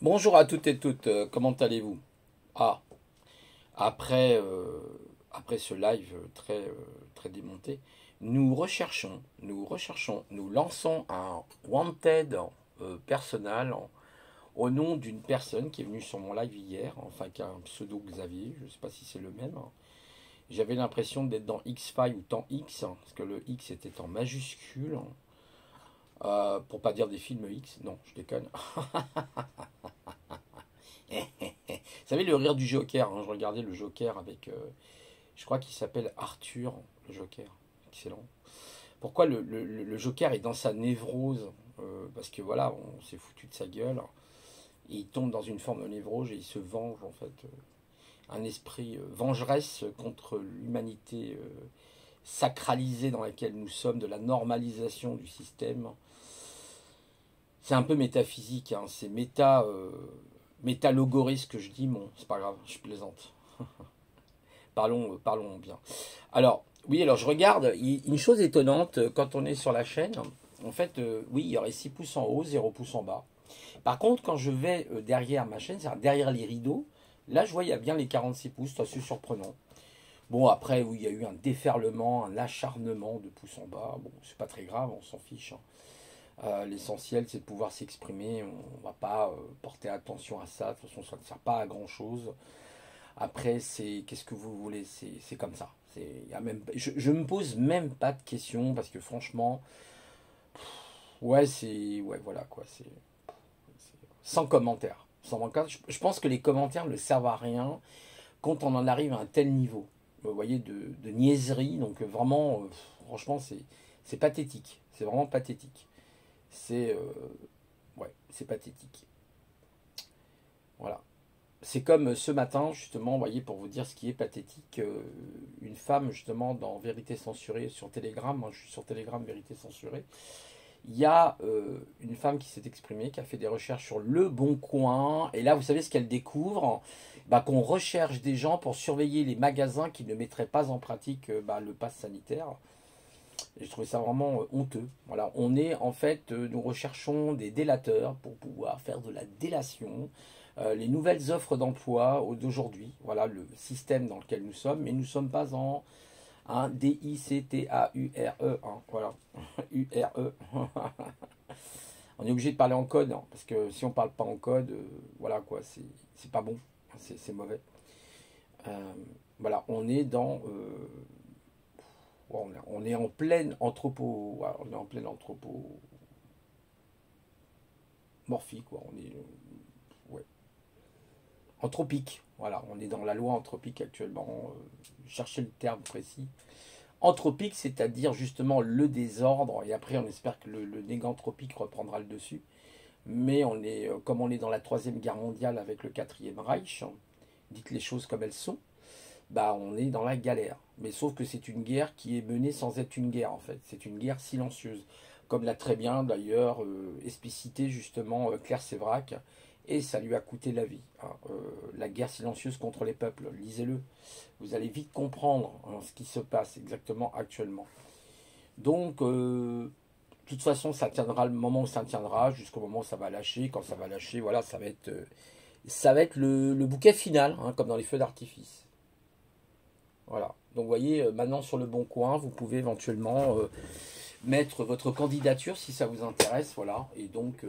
Bonjour à toutes et toutes, comment allez-vous? Ah, après, après ce live très démonté, nous lançons un wanted personnel au nom d'une personne qui est venue sur mon live hier, enfin qui a un pseudo Xavier, je ne sais pas si c'est le même. J'avais l'impression d'être dans X-Files ou temps X, parce que le X était en majuscule, pour pas dire des films X, non, je déconne. Vous savez le rire du Joker, hein, je regardais le Joker avec, je crois qu'il s'appelle Arthur, le Joker, excellent. Pourquoi le Joker est dans sa névrose? Parce que voilà, on s'est foutu de sa gueule, et il tombe dans une forme de névrose et il se venge en fait. Un esprit vengeresse contre l'humanité sacralisée dans laquelle nous sommes, de la normalisation du système. C'est un peu métaphysique, hein, c'est métalogoriste que je dis, bon, c'est pas grave, je plaisante. Parlons bien. Alors, oui, alors je regarde, une chose étonnante, quand on est sur la chaîne, en fait, oui, il y aurait 6 pouces en haut, 0 pouces en bas. Par contre, quand je vais derrière ma chaîne, c'est-à-dire derrière les rideaux, là, je vois, il y a bien les 46 pouces, c'est assez surprenant. Bon, après, oui, il y a eu un déferlement, un acharnement de pouces en bas. Bon, c'est pas très grave, on s'en fiche, hein. L'essentiel, c'est de pouvoir s'exprimer. On va pas porter attention à ça. De toute façon, ça ne sert pas à grand-chose. Après, c'est qu'est-ce que vous voulez, c'est comme ça. Y a même, je me pose même pas de questions parce que franchement, ouais, ouais, voilà quoi, sans commentaire. Sans commentaire. Je pense que les commentaires ne servent à rien quand on en arrive à un tel niveau. Vous voyez, de niaiserie. Donc vraiment, franchement, c'est pathétique. C'est vraiment pathétique. C'est ouais, c'est pathétique. Voilà. C'est comme ce matin, justement, vous voyez, pour vous dire ce qui est pathétique, une femme, justement, dans Vérité censurée sur Telegram, moi je suis sur Telegram, Vérité censurée, il y a une femme qui s'est exprimée, qui a fait des recherches sur Le Bon Coin, et là, vous savez ce qu'elle découvre? Bah, qu'on recherche des gens pour surveiller les magasins qui ne mettraient pas en pratique le pass sanitaire. Et je trouvais ça vraiment honteux. Voilà, on est en fait, nous recherchons des délateurs pour pouvoir faire de la délation. Les nouvelles offres d'emploi d'aujourd'hui, voilà le système dans lequel nous sommes, mais nous ne sommes pas en un DICTAURE, hein, voilà, URE. On est obligé de parler en code, hein, parce que si on ne parle pas en code, voilà quoi, c'est pas bon, c'est mauvais. Euh, voilà, on est dans on est en pleine anthropo, voilà, on est en pleine anthropomorphie, quoi. On est ouais, anthropique. Voilà, on est dans la loi anthropique actuellement. Cherchez le terme précis. Anthropique, c'est-à-dire justement le désordre, et après on espère que le néganthropique reprendra le dessus. Mais on est, comme on est dans la troisième guerre mondiale avec le quatrième Reich, hein, dites les choses comme elles sont, bah on est dans la galère. Mais sauf que c'est une guerre qui est menée sans être une guerre en fait. C'est une guerre silencieuse. Comme l'a très bien d'ailleurs explicité justement Claire Sévrac. Et ça lui a coûté la vie, hein. La guerre silencieuse contre les peuples, lisez-le. Vous allez vite comprendre hein, ce qui se passe exactement actuellement. Donc, de toute façon, ça tiendra le moment où ça tiendra, jusqu'au moment où ça va lâcher. Quand ça va lâcher, voilà, ça va être le bouquet final, hein, comme dans les feux d'artifice. Voilà. Donc vous voyez, maintenant sur le bon coin, vous pouvez éventuellement mettre votre candidature si ça vous intéresse. Voilà. Et donc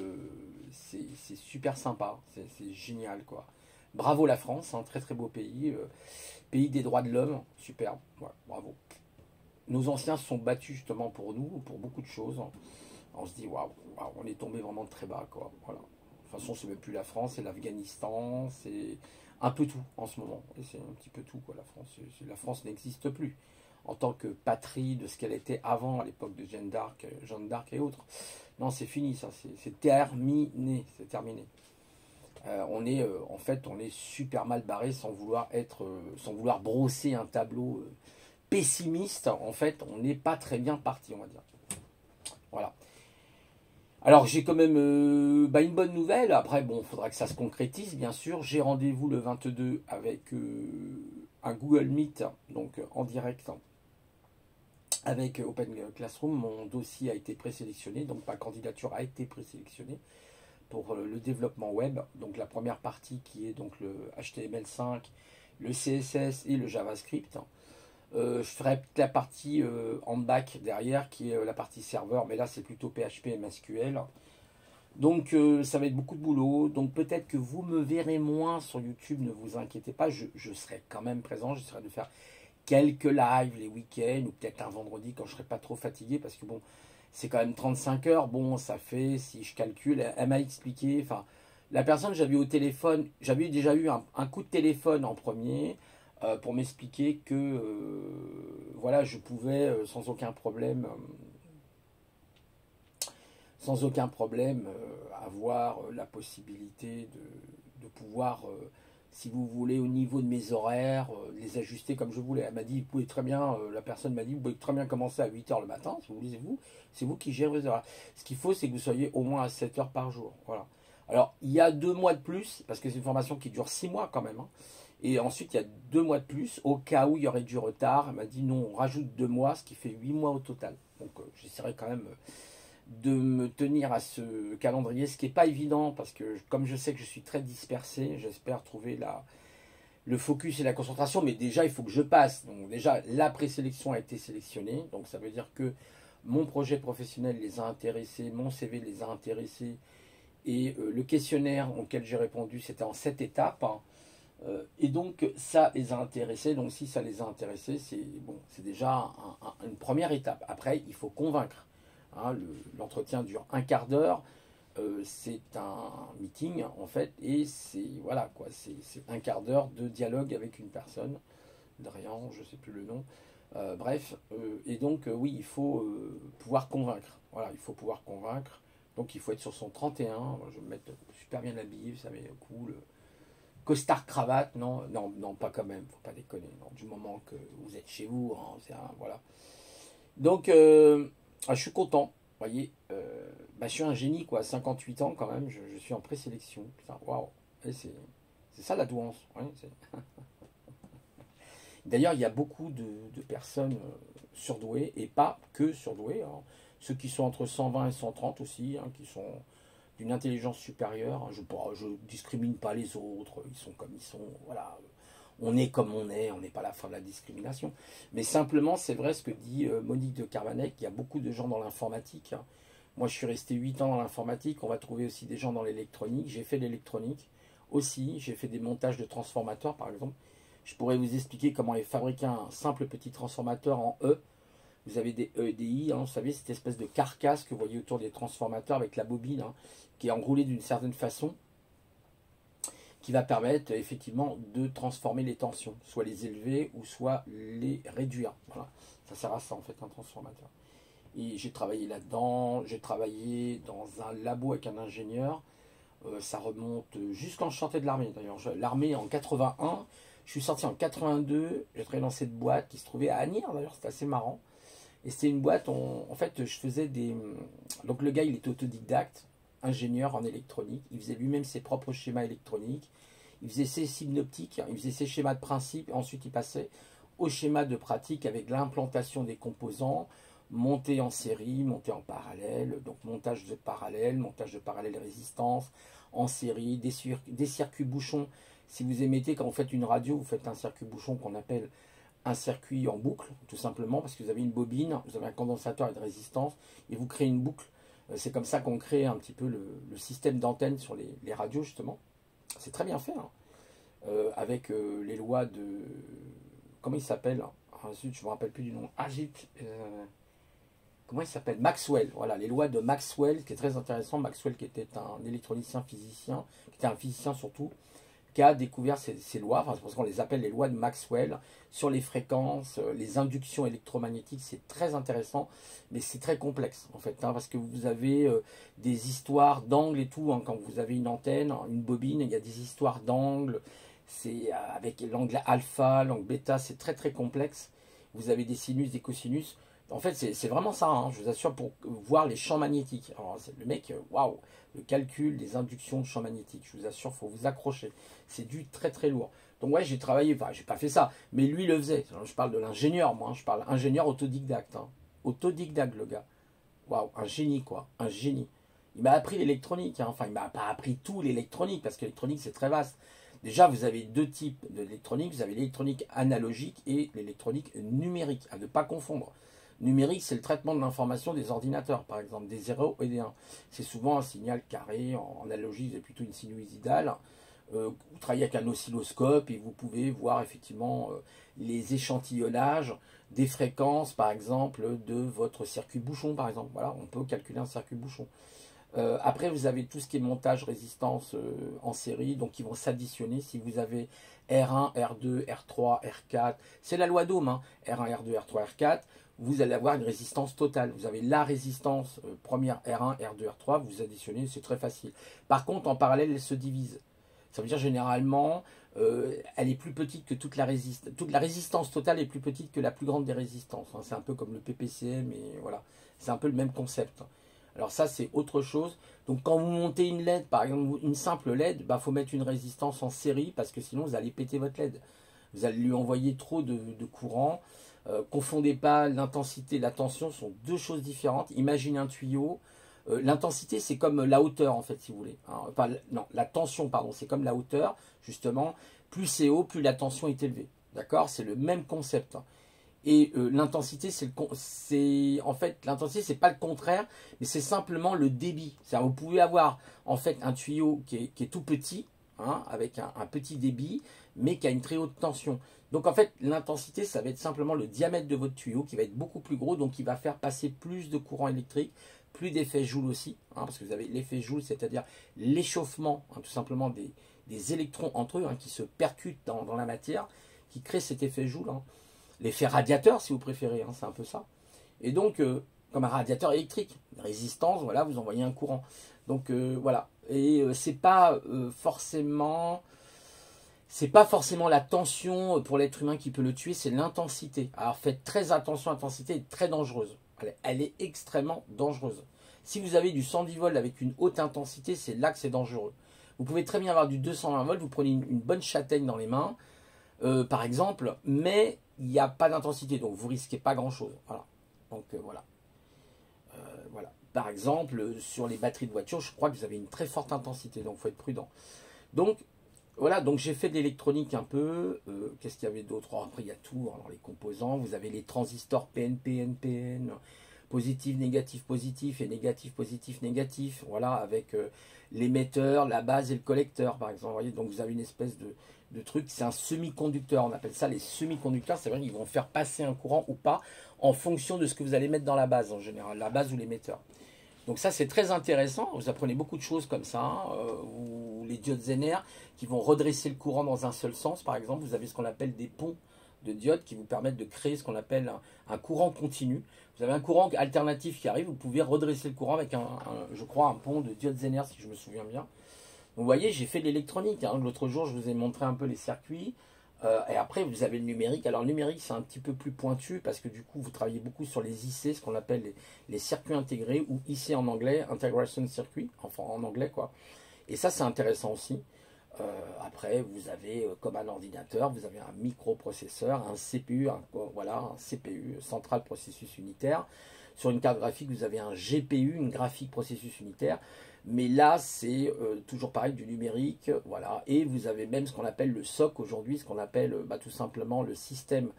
c'est super sympa. C'est génial quoi. Bravo la France, hein, très très beau pays. Pays des droits de l'homme. Super. Ouais, bravo. Nos anciens se sont battus justement pour nous, pour beaucoup de choses. On se dit waouh, waouh, on est tombé vraiment de très bas quoi. Voilà. De toute façon, c'est même plus la France, c'est l'Afghanistan, c'est un peu tout en ce moment. Et c'est un petit peu tout quoi. La France, la France n'existe plus en tant que patrie de ce qu'elle était avant, à l'époque de Jeanne d'Arc et autres. Non, c'est fini ça, c'est terminé, c'est terminé. On est en fait, on est super mal barré sans vouloir être, sans vouloir brosser un tableau pessimiste. En fait, on n'est pas très bien parti, on va dire. Voilà. Alors j'ai quand même une bonne nouvelle. Après, bon, il faudra que ça se concrétise, bien sûr. J'ai rendez-vous le 22 avec un Google Meet, donc en direct avec Open Classroom. Mon dossier a été présélectionné, donc ma candidature a été présélectionnée pour le développement web. Donc la première partie qui est donc le HTML5, le CSS et le JavaScript. Je ferai peut-être la partie en back derrière qui est la partie serveur, mais là c'est plutôt PHP et MySQL. Donc ça va être beaucoup de boulot. Donc peut-être que vous me verrez moins sur YouTube, ne vous inquiétez pas, je serai quand même présent, j'essaierai de faire quelques lives les week-ends ou peut-être un vendredi quand je serai pas trop fatigué parce que bon, c'est quand même 35 heures. Bon, ça fait, si je calcule, elle m'a expliqué, enfin, la personne que j'avais eu au téléphone, j'avais déjà eu un coup de téléphone en premier pour m'expliquer que voilà, je pouvais sans aucun problème avoir la possibilité de pouvoir, si vous voulez, au niveau de mes horaires, les ajuster comme je voulais. Elle m'a dit, vous pouvez très bien, la personne m'a dit, vous pouvez très bien commencer à 8 heures le matin, si vous voulez, c'est vous qui gérez vos horaires. Ce qu'il faut, c'est que vous soyez au moins à 7 heures par jour. Voilà. Alors, il y a 2 mois de plus, parce que c'est une formation qui dure 6 mois quand même, hein. Et ensuite, il y a 2 mois de plus, au cas où il y aurait du retard. Elle m'a dit, non, on rajoute 2 mois, ce qui fait 8 mois au total. Donc, j'essaierai quand même de me tenir à ce calendrier, ce qui n'est pas évident, parce que comme je sais que je suis très dispersé, j'espère trouver le focus et la concentration, mais déjà il faut que je passe. Donc déjà la présélection a été sélectionnée, donc ça veut dire que mon projet professionnel les a intéressés, mon CV les a intéressés, et le questionnaire auquel j'ai répondu c'était en 7 étapes, hein. Et donc ça les a intéressés, donc si ça les a intéressés, c'est bon, c'est déjà une première étape. Après il faut convaincre. Hein, l'entretien dure un quart d'heure. C'est un meeting en fait, et c'est voilà quoi, c'est un quart d'heure de dialogue avec une personne, Drian, je sais plus le nom. Bref, et donc oui, il faut pouvoir convaincre. Voilà, il faut pouvoir convaincre. Donc il faut être sur son 31. Je vais me mettre super bien habillé, vous savez, cool. Costard cravate, non, non, non, pas quand même, faut pas déconner. Non, du moment que vous êtes chez vous, hein, voilà. Donc je suis content, vous voyez, bah, je suis un génie quoi, 58 ans quand même, je suis en présélection, putain, waouh, c'est ça la douance. Ouais, d'ailleurs, il y a beaucoup de personnes surdouées, et pas que surdouées, hein. Ceux qui sont entre 120 et 130 aussi, hein, qui sont d'une intelligence supérieure, hein. Je discrimine pas les autres, ils sont comme ils sont, voilà. On est comme on n'est pas la fin de la discrimination. Mais simplement, c'est vrai ce que dit Monique de Carvanec, il y a beaucoup de gens dans l'informatique, hein. Moi, je suis resté 8 ans dans l'informatique, on va trouver aussi des gens dans l'électronique. J'ai fait l'électronique aussi, j'ai fait des montages de transformateurs, par exemple. Je pourrais vous expliquer comment est fabriqué un simple petit transformateur en E. Vous avez des E et des I, hein, vous savez, cette espèce de carcasse que vous voyez autour des transformateurs avec la bobine, hein, qui est enroulée d'une certaine façon, qui va permettre effectivement de transformer les tensions, soit les élever ou soit les réduire. Voilà, ça sert à ça en fait un transformateur. Et j'ai travaillé là-dedans, j'ai travaillé dans un labo avec un ingénieur, ça remonte jusqu'en je sortais de l'armée d'ailleurs. L'armée en 81, je suis sorti en 82, j'ai travaillé dans cette boîte qui se trouvait à Agnières d'ailleurs, c'était assez marrant. Et c'était une boîte, en fait je faisais des... Donc le gars il était autodidacte, ingénieur en électronique, il faisait lui-même ses propres schémas électroniques, il faisait ses synoptiques, il faisait ses schémas de principe, et ensuite il passait au schéma de pratique avec l'implantation des composants, monter en série, monter en parallèle, donc montage de parallèle résistance, en série, des circuits bouchons. Si vous émettez, quand vous faites une radio, vous faites un circuit bouchon qu'on appelle un circuit en boucle, tout simplement, parce que vous avez une bobine, vous avez un condensateur et de résistance, et vous créez une boucle. C'est comme ça qu'on crée un petit peu le système d'antenne sur les radios, justement. C'est très bien fait, hein. Avec les lois de... Comment il s'appelle? Ah, zut, je ne me rappelle plus du nom. Ah, zut, comment il s'appelle? Maxwell. Voilà, les lois de Maxwell, qui est très intéressant. Maxwell, qui était un électronicien physicien, qui était un physicien surtout, qui a découvert ces lois, enfin, c'est parce qu'on les appelle les lois de Maxwell, sur les fréquences, les inductions électromagnétiques. C'est très intéressant, mais c'est très complexe, en fait, hein, parce que vous avez des histoires d'angles et tout, hein, quand vous avez une antenne, une bobine, il y a des histoires d'angles, c'est avec l'angle alpha, l'angle bêta, c'est très très complexe. Vous avez des sinus, des cosinus. En fait, c'est vraiment ça, hein, je vous assure, pour voir les champs magnétiques. Alors, le mec, waouh, le calcul des inductions de champs magnétiques, je vous assure, il faut vous accrocher. C'est du très très lourd. Donc ouais, j'ai travaillé, enfin, j'ai pas fait ça, mais lui le faisait. Alors, je parle de l'ingénieur, moi, hein, je parle ingénieur autodidacte, hein. Autodidacte, le gars. Waouh, un génie, quoi, un génie. Il m'a appris l'électronique, hein. Enfin, il m'a pas appris tout l'électronique, parce que l'électronique, c'est très vaste. Déjà, vous avez deux types d'électronique. Vous avez l'électronique analogique et l'électronique numérique, à ne pas confondre. Numérique, c'est le traitement de l'information des ordinateurs, par exemple, des 0 et des 1. C'est souvent un signal carré, en analogie, vous avez plutôt une sinusoïdale. Vous travaillez avec un oscilloscope et vous pouvez voir effectivement les échantillonnages des fréquences, par exemple, de votre circuit bouchon, par exemple. Voilà, on peut calculer un circuit bouchon. Après, vous avez tout ce qui est montage résistance en série, donc ils vont s'additionner. Si vous avez R1, R2, R3, R4, c'est la loi d'Ohm, hein, R1, R2, R3, R4, vous allez avoir une résistance totale. Vous avez la résistance première R1, R2, R3, vous additionnez, c'est très facile. Par contre, en parallèle, elles se divisent. Ça veut dire généralement, elle est plus petite que toute la résistance. Toute la résistance totale est plus petite que la plus grande des résistances, hein. C'est un peu comme le PPCM, et voilà. C'est un peu le même concept. Alors ça, c'est autre chose. Donc quand vous montez une LED, par exemple une simple LED, bah, faut mettre une résistance en série, parce que sinon vous allez péter votre LED. Vous allez lui envoyer trop de courant. Confondez pas l'intensité et la tension, sont deux choses différentes. Imaginez un tuyau. L'intensité, c'est comme la hauteur, en fait, si vous voulez. Hein, enfin, non, la tension, pardon, c'est comme la hauteur, justement. Plus c'est haut, plus la tension est élevée. D'accord? C'est le même concept. Et l'intensité, en fait, l'intensité, c'est pas le contraire, mais c'est simplement le débit. C'est-à-dire, vous pouvez avoir, en fait, un tuyau qui est tout petit, hein, avec un petit débit, mais qui a une très haute tension. Donc, en fait, l'intensité, ça va être simplement le diamètre de votre tuyau, qui va être beaucoup plus gros, donc qui va faire passer plus de courant électrique, plus d'effet Joule aussi, hein, parce que vous avez l'effet Joule, c'est-à-dire l'échauffement, hein, tout simplement, des électrons entre eux, hein, qui se percutent dans la matière, qui crée cet effet Joule, hein. L'effet radiateur, si vous préférez, hein, c'est un peu ça. Et donc, comme un radiateur électrique, résistance, voilà, vous envoyez un courant. Donc, voilà. Et c'est pas forcément la tension pour l'être humain qui peut le tuer, c'est l'intensité. Alors, faites très attention, l'intensité est très dangereuse. Elle est extrêmement dangereuse. Si vous avez du 110 volts avec une haute intensité, c'est là que c'est dangereux. Vous pouvez très bien avoir du 220 volts, vous prenez une bonne châtaigne dans les mains, par exemple, mais il n'y a pas d'intensité, donc vous risquez pas grand chose. Voilà. Donc voilà. Voilà. Par exemple, sur les batteries de voiture, je crois que vous avez une très forte intensité, donc il faut être prudent. Donc voilà, donc j'ai fait de l'électronique un peu. Qu'est-ce qu'il y avait d'autre? Après, il y a tout, alors les composants. Vous avez les transistors PNP, NPN, positif, négatif, positif, et négatif, positif, négatif. Voilà, avec l'émetteur, la base et le collecteur, par exemple. Vous voyez, donc vous avez une espèce de truc, c'est un semi-conducteur. On appelle ça les semi-conducteurs. C'est vrai qu'ils vont faire passer un courant ou pas en fonction de ce que vous allez mettre dans la base, en général, la base ou l'émetteur. Donc ça, c'est très intéressant. Vous apprenez beaucoup de choses comme ça, hein, ou les diodes Zener qui vont redresser le courant dans un seul sens. Par exemple, vous avez ce qu'on appelle des ponts de diodes qui vous permettent de créer ce qu'on appelle un courant continu. Vous avez un courant alternatif qui arrive, vous pouvez redresser le courant avec je crois, un pont de diodes Zener, si je me souviens bien. Donc, vous voyez, j'ai fait de l'électronique, hein. L'autre jour, je vous ai montré un peu les circuits. Et après, vous avez le numérique. Alors, le numérique, c'est un petit peu plus pointu parce que du coup, vous travaillez beaucoup sur les IC, ce qu'on appelle les circuits intégrés, ou IC en anglais, Integration Circuit, enfin en anglais, quoi. Et ça, c'est intéressant aussi. Après, vous avez, comme un ordinateur, vous avez un microprocesseur, un CPU, voilà, un CPU, Central Processus Unitaire. Sur une carte graphique, vous avez un GPU, une graphique processus unitaire. Mais là, c'est toujours pareil, du numérique, voilà. Et vous avez même ce qu'on appelle le SoC aujourd'hui, ce qu'on appelle tout simplement le système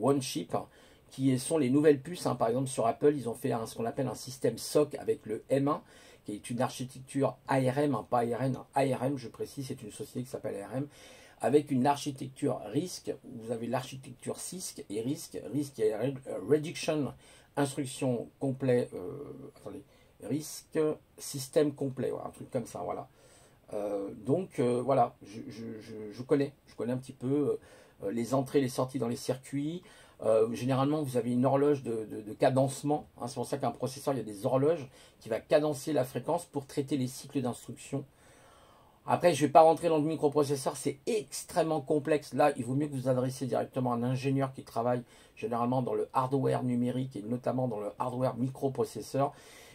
One Chip, hein, qui sont les nouvelles puces, hein. Par exemple, sur Apple, ils ont fait ce qu'on appelle un système SoC avec le M1, qui est une architecture ARM, hein, pas ARN, hein, ARM, je précise, c'est une société qui s'appelle ARM, avec une architecture RISC. Vous avez l'architecture CISC et RISC, RISC et Reduction, instruction complet, attendez, risque système complet, voilà, un truc comme ça, voilà. Donc voilà, je connais un petit peu les entrées, les sorties dans les circuits. Généralement, vous avez une horloge de cadencement, hein. C'est pour ça qu'un processeur, il y a des horloges qui va cadencer la fréquence pour traiter les cycles d'instruction. Après, je ne vais pas rentrer dans le microprocesseur, c'est extrêmement complexe. Là, il vaut mieux que vous adressiez directement à un ingénieur qui travaille généralement dans le hardware numérique et notamment dans le hardware microprocesseur.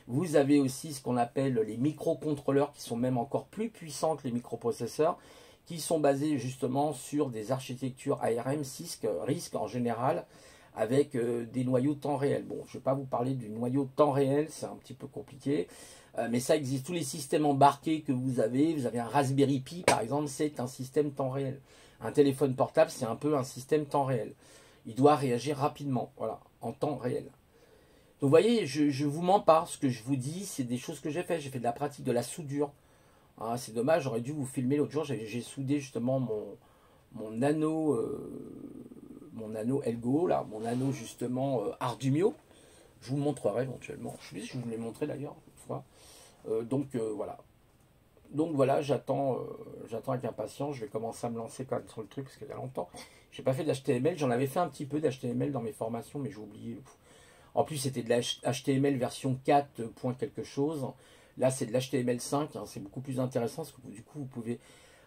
Vous avez aussi ce qu'on appelle les microcontrôleurs qui sont même encore plus puissants que les microprocesseurs, qui sont basés justement sur des architectures ARM, CISC, RISC en général, avec des noyaux temps réel. Bon, je ne vais pas vous parler du noyau temps réel, c'est un petit peu compliqué. Mais ça existe. Tous les systèmes embarqués que vous avez un Raspberry Pi par exemple, c'est un système temps réel. Un téléphone portable, c'est un peu un système temps réel. Il doit réagir rapidement, voilà, en temps réel. Donc vous voyez, je vous mens pas. Ce que je vous dis, c'est des choses que j'ai fait. J'ai fait de la pratique, de la soudure. Ah, c'est dommage, j'aurais dû vous filmer l'autre jour. J'ai soudé justement mon anneau Elgo, là, mon anneau justement Ardumio. Je vous le montrerai éventuellement. Je sais pas si je vous l'ai montré d'ailleurs une fois. Voilà. Donc voilà, j'attends avec impatience. Je vais commencer à me lancer quand même sur le truc parce qu'il y a longtemps. J'ai pas fait d'HTML. J'en avais fait un petit peu d'HTML dans mes formations, mais j'ai oublié. En plus, c'était de l'HTML version 4 point quelque chose. Là, c'est de l'HTML5. Hein, c'est beaucoup plus intéressant parce que du coup, vous pouvez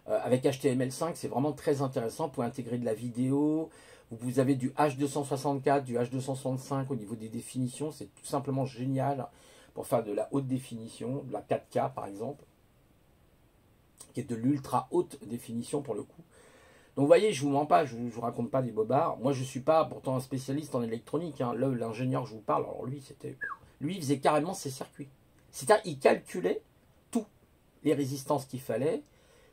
avec HTML5, c'est vraiment très intéressant. Vous pouvez intégrer de la vidéo. Vous avez du H264, du H265 au niveau des définitions. C'est tout simplement génial pour faire de la haute définition, de la 4K par exemple, qui est de l'ultra haute définition pour le coup. Donc vous voyez, je ne vous mens pas, je ne vous raconte pas des bobards. Moi, je ne suis pas pourtant un spécialiste en électronique. Hein. Là, l'ingénieur que je vous parle, alors lui, il faisait carrément ses circuits. C'est-à-dire, il calculait tout. Les résistances qu'il fallait,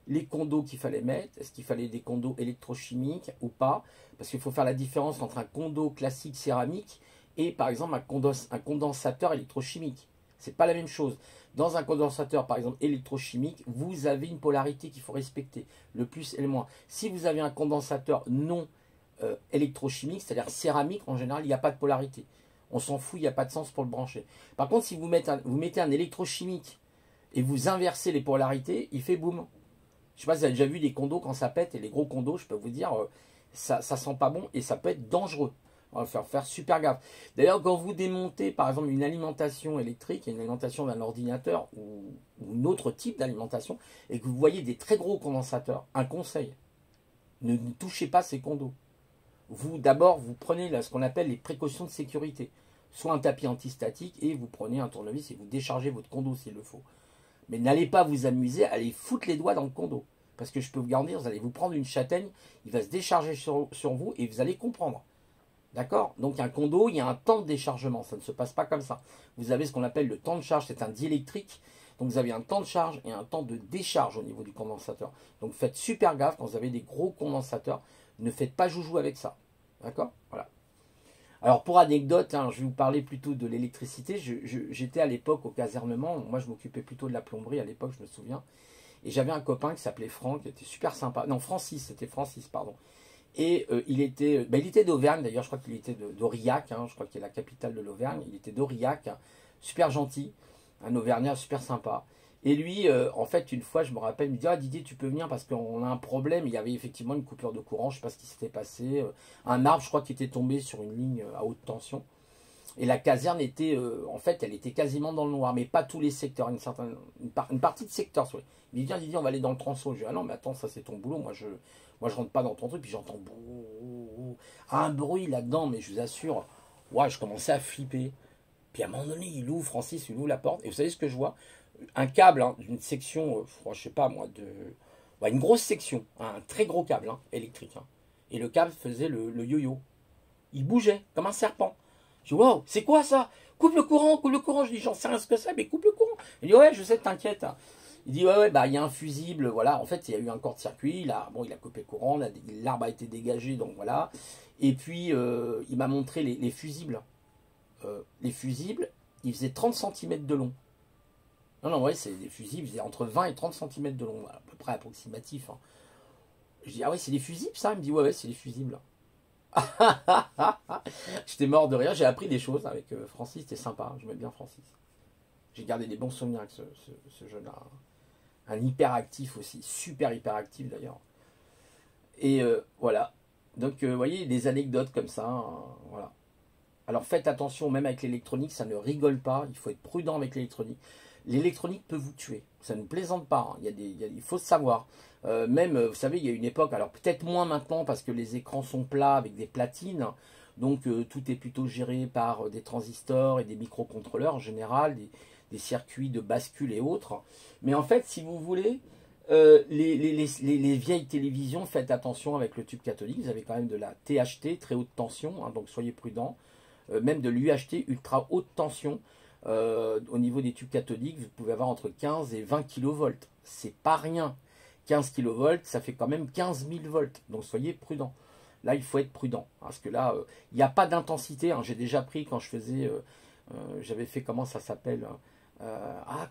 les condos qu'il fallait mettre, est-ce qu'il fallait des condos électrochimiques ou pas, parce qu'il faut faire la différence entre un condo classique céramique et par exemple un condensateur électrochimique. C'est pas la même chose. Dans un condensateur par exemple électrochimique, vous avez une polarité qu'il faut respecter, le plus et le moins. Si vous avez un condensateur non électrochimique, c'est-à-dire céramique, en général il n'y a pas de polarité. On s'en fout, il n'y a pas de sens pour le brancher. Par contre, si vous mettez un électrochimique et vous inversez les polarités, il fait boum. Je ne sais pas si vous avez déjà vu des condos quand ça pète, et les gros condos, je peux vous dire, ça sent pas bon et ça peut être dangereux. On va faire super gaffe. D'ailleurs, quand vous démontez par exemple une alimentation électrique, une alimentation d'un ordinateur ou un autre type d'alimentation, et que vous voyez des très gros condensateurs, un conseil, ne touchez pas ces condos. D'abord, vous prenez là, ce qu'on appelle les précautions de sécurité. Soit un tapis antistatique et vous prenez un tournevis et vous déchargez votre condo s'il le faut. Mais n'allez pas vous amuser à aller foutre les doigts dans le condo. Parce que je peux vous garantir, vous allez vous prendre une châtaigne, il va se décharger sur vous et vous allez comprendre. D'accord? Donc un condo, il y a un temps de déchargement. Ça ne se passe pas comme ça. Vous avez ce qu'on appelle le temps de charge, c'est un diélectrique. Donc vous avez un temps de charge et un temps de décharge au niveau du condensateur. Donc faites super gaffe quand vous avez des gros condensateurs. Ne faites pas joujou avec ça. D'accord? Voilà. Alors pour anecdote, hein, je vais vous parler plutôt de l'électricité. J'étais à l'époque au casernement. Moi je m'occupais plutôt de la plomberie à l'époque, je me souviens. Et j'avais un copain qui s'appelait Franck, qui était super sympa. Non, Francis, c'était Francis, pardon. Et il était d'Auvergne, d'ailleurs, je crois qu'il était d'Aurillac, hein, je crois qu'il est la capitale de l'Auvergne. Il était d'Aurillac, hein, super gentil, un Auvergnat super sympa. Et lui, en fait, une fois, je me rappelle, il me dit, ah Didier, tu peux venir parce qu'on a un problème. Il y avait effectivement une coupure de courant, je ne sais pas ce qui s'était passé. Un arbre, je crois, qui était tombé sur une ligne à haute tension. Et la caserne était, en fait, elle était quasiment dans le noir, mais pas tous les secteurs, une partie de secteur. Il me dit, viens Didier, on va aller dans le transo. Je dis, ah non, mais attends, ça c'est ton boulot, moi je rentre pas dans ton truc, puis j'entends un bruit là-dedans, mais je vous assure, ouais, je commençais à flipper. Puis à un moment donné, Francis, il ouvre la porte, et vous savez ce que je vois? Un câble, hein, d'une section, je sais pas moi, une grosse section, hein, un très gros câble hein, électrique. Hein. Et le câble faisait le yo-yo. Il bougeait comme un serpent. Je dis, wow, c'est quoi ça? Coupe le courant, coupe le courant. Je dis, j'en sais rien ce que c'est, mais coupe le courant. Il dit, ouais, je sais, t'inquiète. Il dit, ouais, bah, il y a un fusible, voilà. En fait, il y a eu un court-circuit, il a coupé le courant, l'arbre a été dégagé, donc voilà. Et puis, il m'a montré les fusibles. Les fusibles, ils faisaient 30 cm de long. Non, ouais, c'est des fusibles, ils faisaient entre 20 et 30 cm de long, à peu près approximatif. Hein. Je dis, ah ouais, c'est des fusibles, ça? Il me dit, ouais, c'est des fusibles. J'étais mort de rire, j'ai appris des choses avec Francis, c'était sympa, j'aimais bien Francis. J'ai gardé des bons souvenirs avec ce jeune-là. Un hyperactif aussi, super hyperactif d'ailleurs. Et voilà. Donc vous voyez, des anecdotes comme ça. Hein, voilà. Alors faites attention, même avec l'électronique, ça ne rigole pas, il faut être prudent avec l'électronique. L'électronique peut vous tuer, ça ne plaisante pas, hein. Il faut se savoir. Même, vous savez, il y a une époque, alors peut-être moins maintenant parce que les écrans sont plats avec des platines, donc tout est plutôt géré par des transistors et des microcontrôleurs en général, des circuits de bascule et autres. Mais en fait, si vous voulez, les vieilles télévisions, faites attention avec le tube cathodique, vous avez quand même de la THT, très haute tension, hein, donc soyez prudents, même de l'UHT, ultra haute tension. au niveau des tubes cathodiques, vous pouvez avoir entre 15 et 20 kilovolts. C'est pas rien. 15 kilovolts, ça fait quand même 15 000 volts. Donc soyez prudent. Là, il faut être prudent. Parce que là, il n'y a pas d'intensité. Hein. J'ai déjà pris quand je faisais... j'avais fait, comment ça s'appelle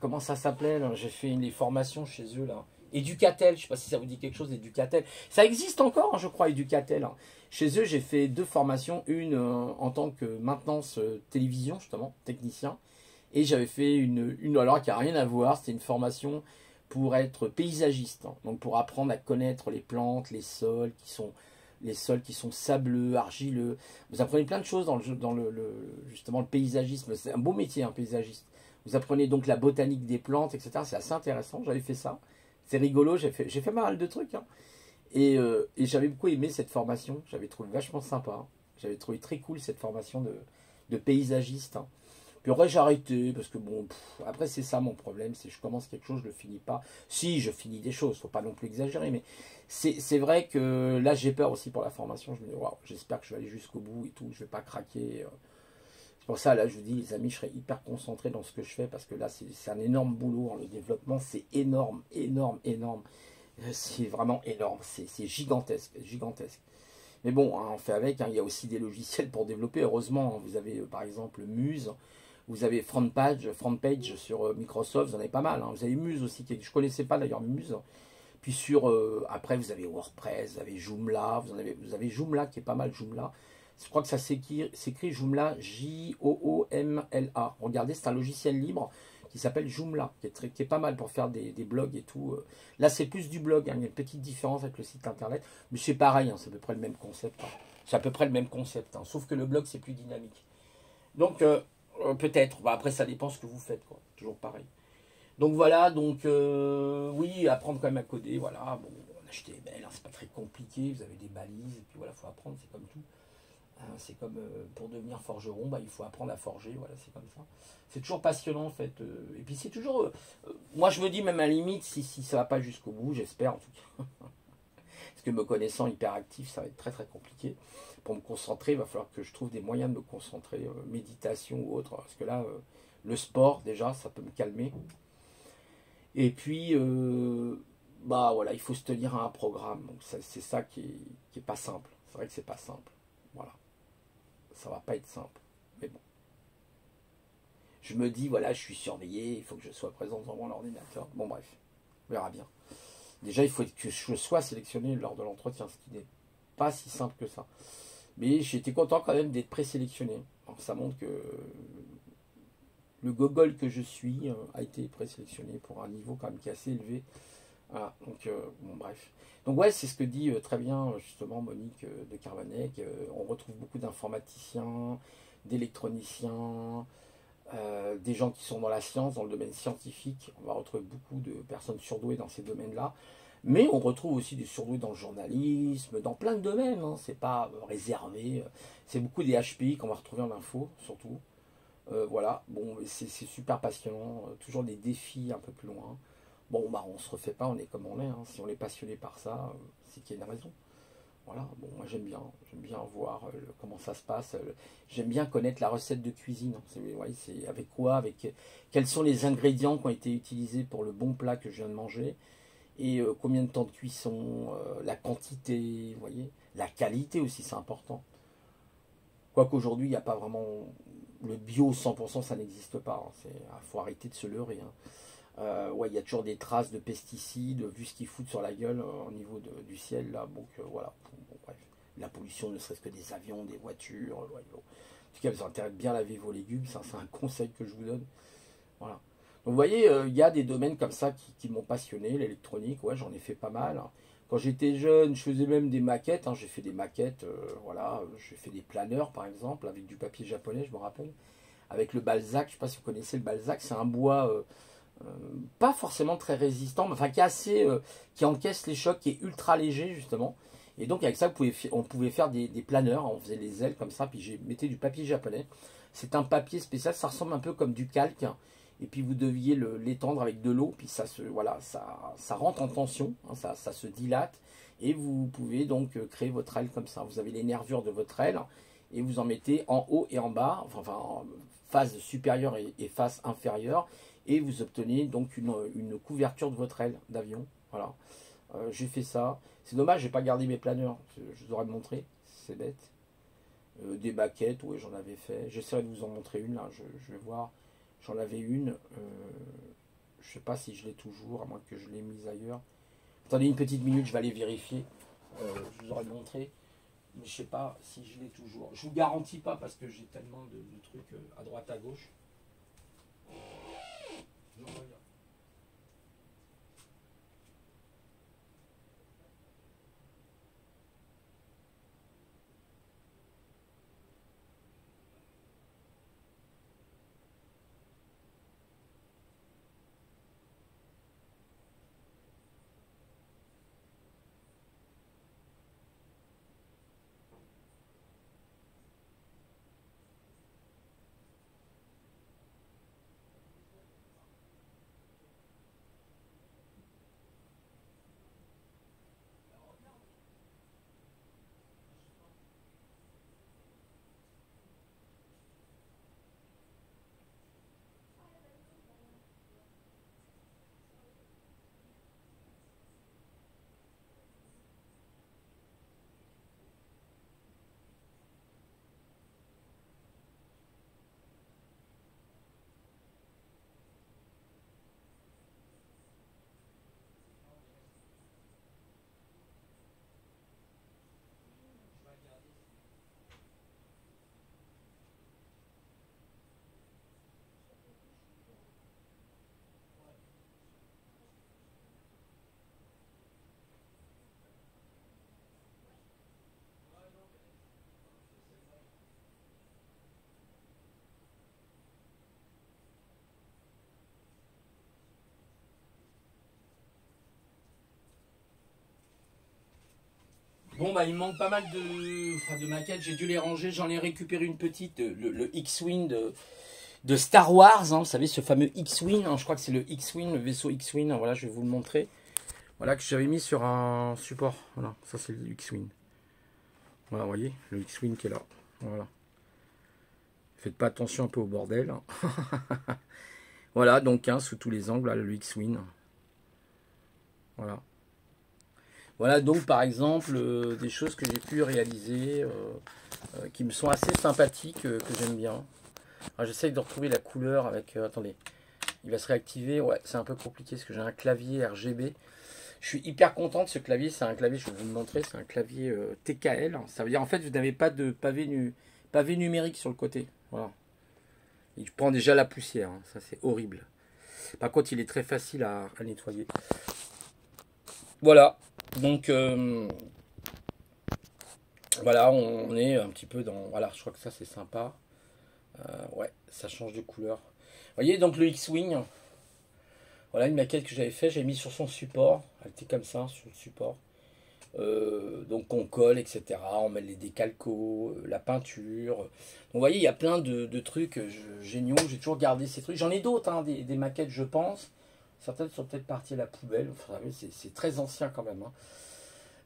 comment ça s'appelait j'ai fait les formations chez eux, là. Educatel, je ne sais pas si ça vous dit quelque chose, Educatel. Ça existe encore, hein, je crois, Educatel. Hein. Chez eux, j'ai fait 2 formations. Une en tant que maintenance télévision, justement, technicien. Et j'avais fait une alors qui n'a rien à voir. C'était une formation pour être paysagiste. Hein. Donc pour apprendre à connaître les plantes, les sols qui sont sableux, argileux. Vous apprenez plein de choses justement le paysagisme. C'est un beau métier, un paysagiste. Vous apprenez donc la botanique des plantes, etc. C'est assez intéressant. J'avais fait ça. C'est rigolo. J'ai fait pas mal de trucs. Hein. Et j'avais beaucoup aimé cette formation. J'avais trouvé vachement sympa. Hein. J'avais trouvé très cool cette formation de paysagiste. Hein. Puis après j'ai arrêté parce que bon, après c'est ça mon problème, c'est que je commence quelque chose, je le finis pas. Si, je finis des choses, faut pas non plus exagérer, mais c'est vrai que là j'ai peur aussi pour la formation. Je me dis waouh, j'espère que je vais aller jusqu'au bout et tout, je vais pas craquer. C'est pour ça là je vous dis les amis, je serai hyper concentré dans ce que je fais parce que là c'est un énorme boulot, hein. Le développement c'est énorme, énorme, énorme. C'est vraiment énorme, c'est gigantesque, gigantesque. Mais bon, hein, on fait avec, hein. Il y a aussi des logiciels pour développer, heureusement. Hein. Vous avez par exemple Muse. Vous avez FrontPage sur Microsoft, vous en avez pas mal. Hein. Vous avez Muse aussi, je ne connaissais pas d'ailleurs Muse. Puis après, vous avez WordPress, vous avez Joomla, vous avez Joomla qui est pas mal, Joomla. Je crois que ça s'écrit Joomla, Joomla. Regardez, c'est un logiciel libre qui s'appelle Joomla, qui est pas mal pour faire des blogs et tout. Là, c'est plus du blog, hein. Il y a une petite différence avec le site internet, mais c'est pareil, hein, c'est à peu près le même concept. Hein. C'est à peu près le même concept, hein, sauf que le blog, c'est plus dynamique. Donc, peut-être. Bah, après, ça dépend ce que vous faites, quoi. Toujours pareil. Donc voilà, oui, apprendre quand même à coder, voilà. Bon, on achète des mails, hein, c'est pas très compliqué, vous avez des balises, et puis voilà, il faut apprendre, c'est comme tout. Hein, c'est comme pour devenir forgeron, bah, il faut apprendre à forger, voilà, c'est comme ça. C'est toujours passionnant, en fait. Et puis c'est toujours... moi, je me dis, même à la limite, si ça va pas jusqu'au bout, j'espère, en tout cas. Parce que me connaissant hyperactif, ça va être très très compliqué. Pour me concentrer, il va falloir que je trouve des moyens de me concentrer, méditation ou autre. Parce que là, le sport, déjà, ça peut me calmer. Et puis, bah voilà, il faut se tenir à un programme. Donc c'est ça qui est pas simple. C'est vrai que c'est pas simple. Voilà. Ça va pas être simple. Mais bon. Je me dis, voilà, je suis surveillé, il faut que je sois présent devant mon ordinateur. Bon bref, on verra bien. Déjà, il faut que je sois sélectionné lors de l'entretien, ce qui n'est pas si simple que ça. Mais j'ai été content quand même d'être présélectionné. Alors, ça montre que le gogol que je suis a été présélectionné pour un niveau quand même qui est assez élevé. Voilà, donc bon bref. Donc ouais, c'est ce que dit très bien justement Monique de Carvanec. On retrouve beaucoup d'informaticiens, d'électroniciens, des gens qui sont dans la science, dans le domaine scientifique. On va retrouver beaucoup de personnes surdouées dans ces domaines-là. Mais on retrouve aussi des surdoués dans le journalisme, dans plein de domaines. Hein. C'est pas réservé. C'est beaucoup des HPI qu'on va retrouver en info, surtout. Voilà, bon, c'est super passionnant. Toujours des défis un peu plus loin. Bon, bah, on se refait pas, on est comme on est. Hein. Si on est passionné par ça, c'est qu'il y a une raison. Voilà, bon, moi j'aime bien voir comment ça se passe. J'aime bien connaître la recette de cuisine. C'est avec quoi, quels sont les ingrédients qui ont été utilisés pour le bon plat que je viens de manger et combien de temps de cuisson, la quantité, vous voyez, la qualité aussi, c'est important. Quoique aujourd'hui, il n'y a pas vraiment le bio 100%, ça n'existe pas. Hein. Faut arrêter de se leurrer. Hein. Ouais, il y a toujours des traces de pesticides, vu ce qu'ils foutent sur la gueule au niveau du ciel là. Donc voilà. Bon, bref, la pollution, ne serait-ce que des avions, des voitures. Ouais, bon. En tout cas, vous avez intérêt de bien laver vos légumes. Ça, c'est un conseil que je vous donne. Voilà. Donc vous voyez, il y a des domaines comme ça qui m'ont passionné. L'électronique, ouais, j'en ai fait pas mal. Hein. Quand j'étais jeune, je faisais même des maquettes. Hein. J'ai fait des maquettes, voilà. J'ai fait des planeurs, par exemple, avec du papier japonais, je me rappelle. Avec le Balzac, je ne sais pas si vous connaissez le Balzac, c'est un bois pas forcément très résistant, mais enfin qui est assez, qui encaisse les chocs, qui est ultra léger justement. Et donc avec ça, on pouvait faire des planeurs. On faisait les ailes comme ça, puis j'ai mettais du papier japonais. C'est un papier spécial, ça ressemble un peu comme du calque. Et puis vous deviez l'étendre avec de l'eau, puis voilà, ça rentre en tension, hein, ça se dilate, et vous pouvez donc créer votre aile comme ça. Vous avez les nervures de votre aile, et vous en mettez en haut et en bas, enfin face supérieure et face inférieure, et vous obtenez donc une couverture de votre aile d'avion. Voilà. J'ai fait ça. C'est dommage, j'ai pas gardé mes planeurs. Je vous aurais montré, c'est bête. Des baquettes, oui, j'en avais fait. J'essaierai de vous en montrer une là. Je vais voir. J'en avais une. Je sais pas si je l'ai toujours, à moins que je l'ai mise ailleurs. Attendez une petite minute, je vais aller vérifier. Je vous aurais montré. Mais je sais pas si je l'ai toujours. Je vous garantis pas parce que j'ai tellement de trucs à droite à gauche. Je regarde. Bon, bah, il me manque pas mal de maquettes. J'ai dû les ranger. J'en ai récupéré une petite, le X-Wing de Star Wars. Hein, vous savez, ce fameux X-Wing. Hein, je crois que c'est le X-Wing, le vaisseau X-Wing. Hein, voilà, je vais vous le montrer. Voilà, que j'avais mis sur un support. Voilà, ça c'est le X-Wing. Voilà, vous voyez, le X-Wing qui est là. Voilà. Faites pas attention un peu au bordel. Hein. Voilà, donc hein, sous tous les angles, là, le X-Wing. Voilà. Voilà donc par exemple des choses que j'ai pu réaliser qui me sont assez sympathiques, que j'aime bien. J'essaye de retrouver la couleur avec... attendez, il va se réactiver. Ouais, c'est un peu compliqué parce que j'ai un clavier RGB. Je suis hyper content de ce clavier. C'est un clavier, je vais vous le montrer, c'est un clavier TKL. Ça veut dire en fait vous n'avez pas de pavé numérique sur le côté. Voilà. Il prend déjà la poussière, hein. Ça c'est horrible. Par contre il est très facile à nettoyer. Voilà. Donc voilà, on est un petit peu dans... Voilà, je crois que ça c'est sympa. Ouais, ça change de couleur. Vous voyez donc le X-Wing. Voilà une maquette que j'avais fait, j'ai mis sur son support. Elle était comme ça, sur le support. Donc on colle, etc. On met les décalcos, la peinture. Donc vous voyez, il y a plein de trucs géniaux. J'ai toujours gardé ces trucs. J'en ai d'autres, hein, des maquettes, je pense. Certaines sont peut-être parties à la poubelle. Enfin, c'est très ancien quand même. Hein.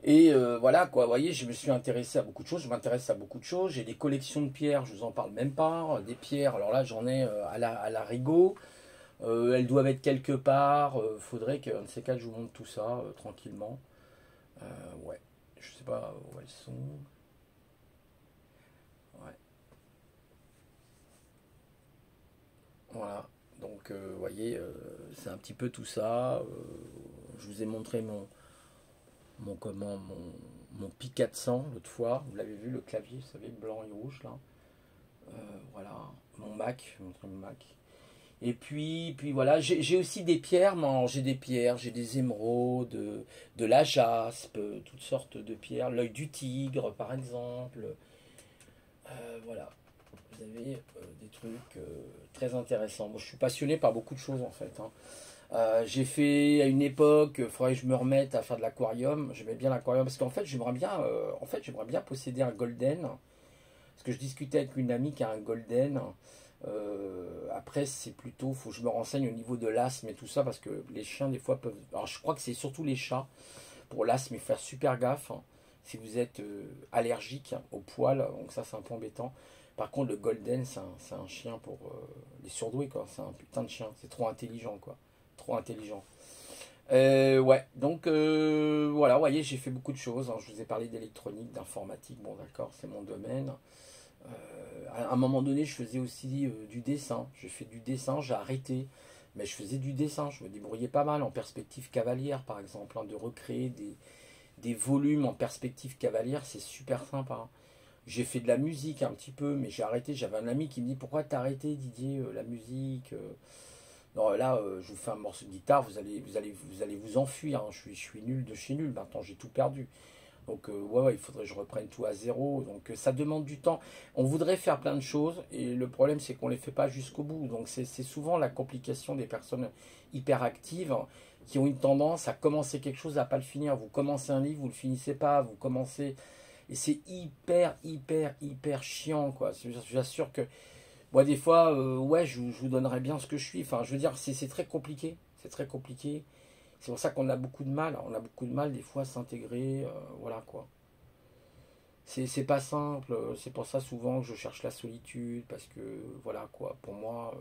Et voilà, quoi, vous voyez, je me suis intéressé à beaucoup de choses, je m'intéresse à beaucoup de choses, j'ai des collections de pierres, je vous en parle même pas, des pierres, alors là j'en ai à la Rigaud, elles doivent être quelque part, faudrait qu'un de ces quatre je vous montre tout ça tranquillement. Ouais, je sais pas où elles sont. Ouais, voilà, donc vous voyez, c'est un petit peu tout ça, je vous ai montré mon Pi 400 l'autre fois, vous l'avez vu le clavier, vous savez, blanc et rouge là. Voilà, mon Mac, je vais vous montrer mon Mac. Et puis voilà, j'ai aussi des pierres, j'ai des pierres, j'ai des émeraudes, de la jaspe, toutes sortes de pierres, l'œil du tigre par exemple. Voilà, vous avez des trucs très intéressants. Moi je suis passionné par beaucoup de choses en fait. Hein. J'ai fait à une époque, il faudrait que je me remette à faire de l'aquarium. J'aimais bien l'aquarium parce qu'en fait j'aimerais bien posséder un golden. Parce que je discutais avec une amie qui a un golden. Après c'est plutôt, faut que je me renseigne au niveau de l'asthme et tout ça parce que les chiens des fois peuvent. Alors je crois que c'est surtout les chats pour l'asthme, il faut faire super gaffe. Hein. si vous êtes allergique aux poils, donc ça c'est un peu embêtant. Par contre, le golden, c'est un chien pour les surdoués, quoi. C'est un putain de chien. C'est trop intelligent, quoi. Trop intelligent. Ouais, donc voilà, vous voyez, j'ai fait beaucoup de choses, hein. Je vous ai parlé d'électronique, d'informatique, bon d'accord, c'est mon domaine. À un moment donné, je faisais aussi du dessin. J'ai fait du dessin, j'ai arrêté. Mais je faisais du dessin, je me débrouillais pas mal en perspective cavalière, par exemple, hein, de recréer des volumes en perspective cavalière, c'est super sympa, hein. J'ai fait de la musique un petit peu, mais j'ai arrêté. J'avais un ami qui me dit pourquoi t'as arrêté, Didier, la musique Non, là, je vous fais un morceau de guitare, vous allez vous enfuir, hein. Je suis nul de chez nul. Maintenant, j'ai tout perdu. Donc, ouais, ouais, il faudrait que je reprenne tout à zéro. Donc, ça demande du temps. On voudrait faire plein de choses, et le problème, c'est qu'on ne les fait pas jusqu'au bout. Donc, c'est souvent la complication des personnes hyperactives qui ont une tendance à commencer quelque chose, à pas le finir. Vous commencez un livre, vous le finissez pas, vous commencez. Et c'est hyper chiant, quoi. J'assure que, moi, des fois, ouais, je vous donnerais bien ce que je suis. Enfin, je veux dire, c'est très compliqué. C'est très compliqué. C'est pour ça qu'on a beaucoup de mal. On a beaucoup de mal, des fois, à s'intégrer. Voilà, quoi. C'est pas simple. C'est pour ça, souvent, que je cherche la solitude. Parce que, voilà, quoi. Pour moi,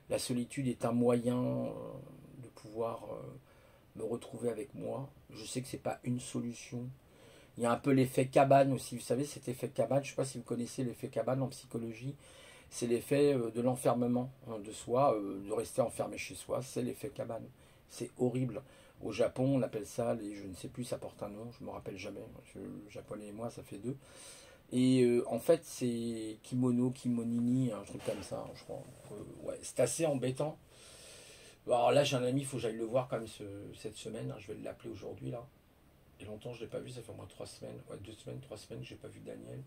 la solitude est un moyen de pouvoir me retrouver avec moi. Je sais que c'est pas une solution. Il y a un peu l'effet cabane aussi. Vous savez, cet effet cabane, je ne sais pas si vous connaissez l'effet cabane en psychologie. C'est l'effet de l'enfermement, hein, de soi, de rester enfermé chez soi. C'est l'effet cabane. C'est horrible. Au Japon, on appelle ça, je ne sais plus, ça porte un nom, je ne me rappelle jamais. Le japonais et moi, ça fait deux. Et en fait, c'est kimono, kimonini, un truc comme ça, hein, je crois. Ouais, c'est assez embêtant. Alors là, j'ai un ami, il faut que j'aille le voir quand même cette semaine, hein. Je vais l'appeler aujourd'hui, là. Et longtemps, je ne l'ai pas vu, ça fait au moins 3 semaines. Ouais, 2 semaines, 3 semaines, que je n'ai pas vu Daniel.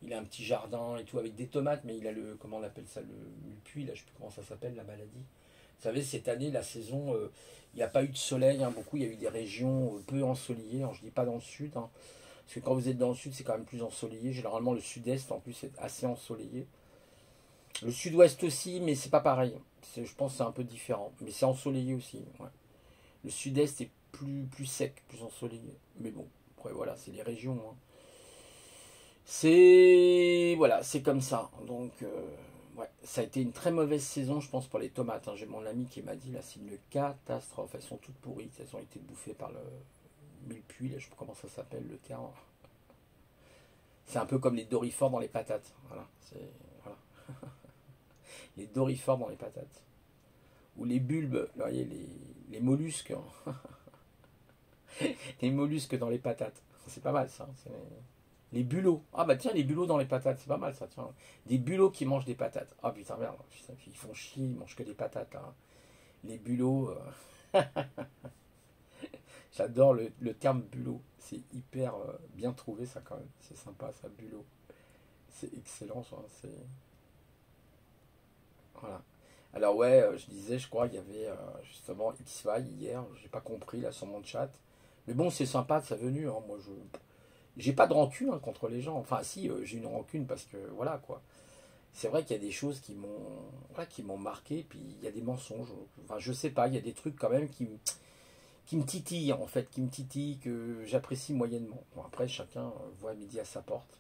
Il a un petit jardin et tout avec des tomates, mais il a le, comment on appelle ça, le puits, là, je ne sais plus comment ça s'appelle, la maladie. Vous savez, cette année, la saison, il n'y a pas eu de soleil, hein, beaucoup. Il y a eu des régions peu ensoleillées. Alors, je ne dis pas dans le sud, hein, parce que quand vous êtes dans le sud, c'est quand même plus ensoleillé. Généralement, le sud-est, en plus, c'est assez ensoleillé. Le sud-ouest aussi, mais c'est pas pareil. Je pense que c'est un peu différent. Mais c'est ensoleillé aussi. Ouais. Le sud-est est plus sec, plus ensoleillé. Mais bon, après, voilà, c'est les régions, hein. C'est voilà, c'est comme ça. Donc, ouais, ça a été une très mauvaise saison, je pense, pour les tomates, hein. J'ai mon ami qui m'a dit là, c'est une catastrophe. Elles sont toutes pourries, elles ont été bouffées par le mille-puits, là, je sais pas comment ça s'appelle le terme. C'est un peu comme les dorifores dans les patates. Voilà, voilà. Les dorifores dans les patates. Ou les bulbes, là, voyez, les mollusques, hein. Les mollusques dans les patates. C'est pas mal ça. Les bulots. Ah bah tiens, les bulots dans les patates, c'est pas mal ça, tiens. Des bulots qui mangent des patates. Ah putain, merde, putain, ils font chier, ils mangent que des patates, hein. Les bulots. J'adore le terme bulot. C'est hyper bien trouvé ça quand même. C'est sympa ça, bulot. C'est excellent ça. Voilà. Alors ouais, je disais, je crois qu'il y avait justement X-Fi hier, j'ai pas compris là sur mon chat. Mais bon, c'est sympa de sa venue, hein. Moi je. J'ai pas de rancune, hein, contre les gens. Enfin, si, j'ai une rancune parce que, voilà, quoi. C'est vrai qu'il y a des choses voilà, qui m'ont marqué, puis il y a des mensonges. Enfin, je sais pas, il y a des trucs quand même qui me titillent, en fait, qui me titillent, que j'apprécie moyennement. Bon, après, chacun voit midi à sa porte.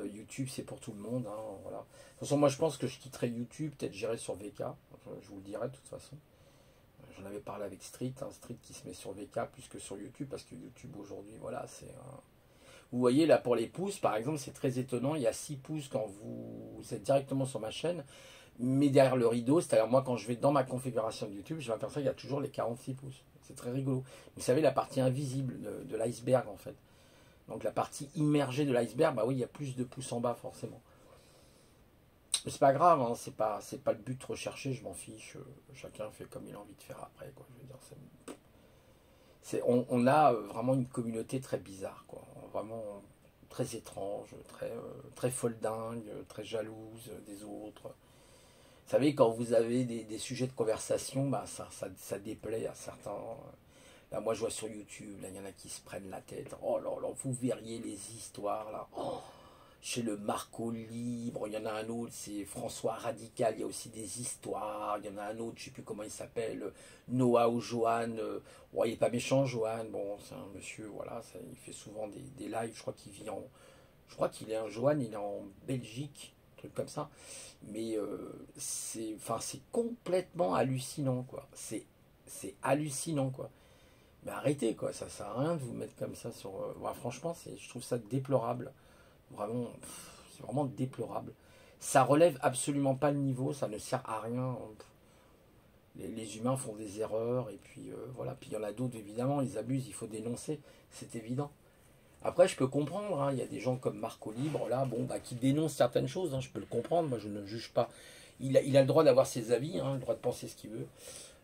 YouTube, c'est pour tout le monde, hein, voilà. De toute façon, moi, je pense que je quitterai YouTube, peut-être j'irai sur VK. Je vous le dirai, de toute façon. J'en avais parlé avec Street, hein, Street qui se met sur VK plus que sur YouTube, parce que YouTube, aujourd'hui, voilà, c'est vous voyez là pour les pouces, par exemple, c'est très étonnant. Il y a 6 pouces quand vous êtes directement sur ma chaîne, mais derrière le rideau, c'est-à-dire moi quand je vais dans ma configuration de YouTube, je vais m'apercevoir qu'il y a toujours les 46 pouces. C'est très rigolo. Vous savez, la partie invisible de l'iceberg en fait. Donc la partie immergée de l'iceberg, bah oui, il y a plus de pouces en bas forcément. Mais c'est pas grave, hein, c'est pas le but recherché, je m'en fiche. Chacun fait comme il a envie de faire après, quoi. Je veux dire, on a vraiment une communauté très bizarre, quoi. Vraiment très étrange, très folle dingue, très jalouse des autres. Vous savez, quand vous avez des sujets de conversation, bah, ça déplaît à certains. Là, moi, je vois sur YouTube, là, il y en a qui se prennent la tête. Oh là là, vous verriez les histoires, là. Oh, chez le Marco Libre, il y en a un autre, c'est François Radical, il y a aussi des histoires, il y en a un autre, je ne sais plus comment il s'appelle, Noah ou Johan, il n'est pas méchant Johan, bon c'est un monsieur, voilà, il fait souvent des lives, je crois qu'il vit en, je crois qu'il est un Johan, il est en Belgique, un truc comme ça, mais c'est complètement hallucinant, quoi, c'est hallucinant, quoi. Mais arrêtez, quoi, ça sert à rien de vous mettre comme ça sur... franchement, je trouve ça déplorable. Vraiment, c'est vraiment déplorable. Ça relève absolument pas le niveau, ça ne sert à rien. Les humains font des erreurs, et puis voilà. Puis il y en a d'autres, évidemment, ils abusent, il faut dénoncer, c'est évident. Après, je peux comprendre, hein, il y a des gens comme Marco Libre, là, bon, qui dénoncent certaines choses, hein, je peux le comprendre, moi je ne juge pas. Il a le droit d'avoir ses avis, hein, le droit de penser ce qu'il veut.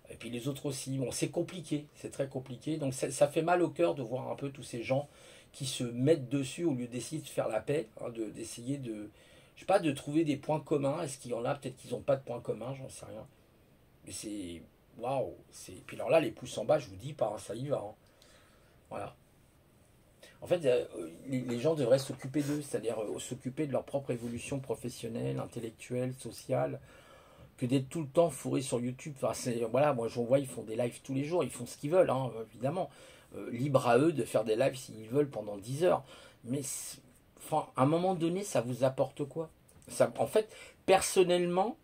Et puis les autres aussi. Bon, c'est compliqué, c'est très compliqué. Donc ça fait mal au cœur de voir un peu tous ces gens qui se mettent dessus au lieu d'essayer de faire la paix, hein, d'essayer de, je sais pas, de trouver des points communs. Est-ce qu'il y en a? Peut-être qu'ils n'ont pas de points communs, j'en sais rien. Mais c'est, waouh, puis alors là, les pouces en bas, je vous dis pas, hein, ça y va, hein. Voilà. En fait, les gens devraient s'occuper d'eux, c'est-à-dire s'occuper de leur propre évolution professionnelle, intellectuelle, sociale, que d'être tout le temps fourré sur YouTube. Enfin, voilà, moi j'en vois, ils font des lives tous les jours, ils font ce qu'ils veulent, hein, évidemment. Libre à eux de faire des lives s'ils veulent pendant 10 heures. Mais enfin, à un moment donné, ça vous apporte quoi? Ça, en fait, personnellement,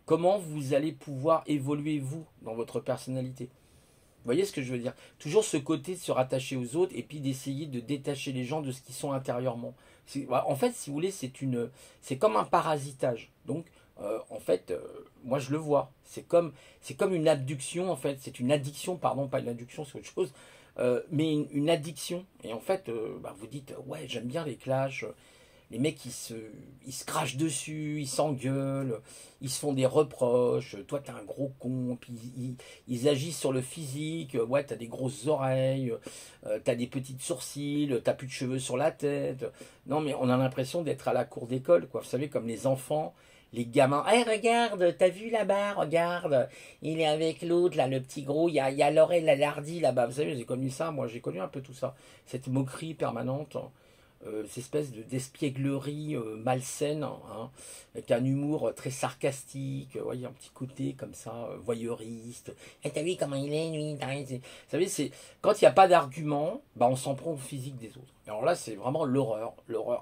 comment vous allez pouvoir évoluer, vous, dans votre personnalité? Vous voyez ce que je veux dire? Toujours ce côté de se rattacher aux autres et puis d'essayer de détacher les gens de ce qu'ils sont intérieurement. En fait, si vous voulez, c'est comme un parasitage. Donc, en fait, moi je le vois. C'est comme une abduction, en fait. C'est une addiction, pardon, pas une adduction, c'est autre chose. Mais une addiction. Et en fait, vous dites, ouais, j'aime bien les clashs. Les mecs, ils se crachent dessus, ils s'engueulent, ils se font des reproches. Toi, t'es un gros con. Puis ils agissent sur le physique. Ouais, t'as des grosses oreilles, t'as des petites sourcils, t'as plus de cheveux sur la tête. Non, mais on a l'impression d'être à la cour d'école, quoi. Vous savez, comme les enfants, les gamins. Hey, regarde, t'as vu là-bas, regarde. Il est avec l'autre, là, le petit gros. Il y a Laurel Lalardi là-bas. Vous savez, j'ai connu ça. Moi, j'ai connu un peu tout ça. Cette moquerie permanente. Cette espèce d'espièglerie malsaine, hein, avec un humour très sarcastique, voyez, un petit côté comme ça, voyeuriste. Et t'as vu comment il est, lui? Vous savez, quand il n'y a pas d'argument, on s'en prend au physique des autres. Et alors là, c'est vraiment l'horreur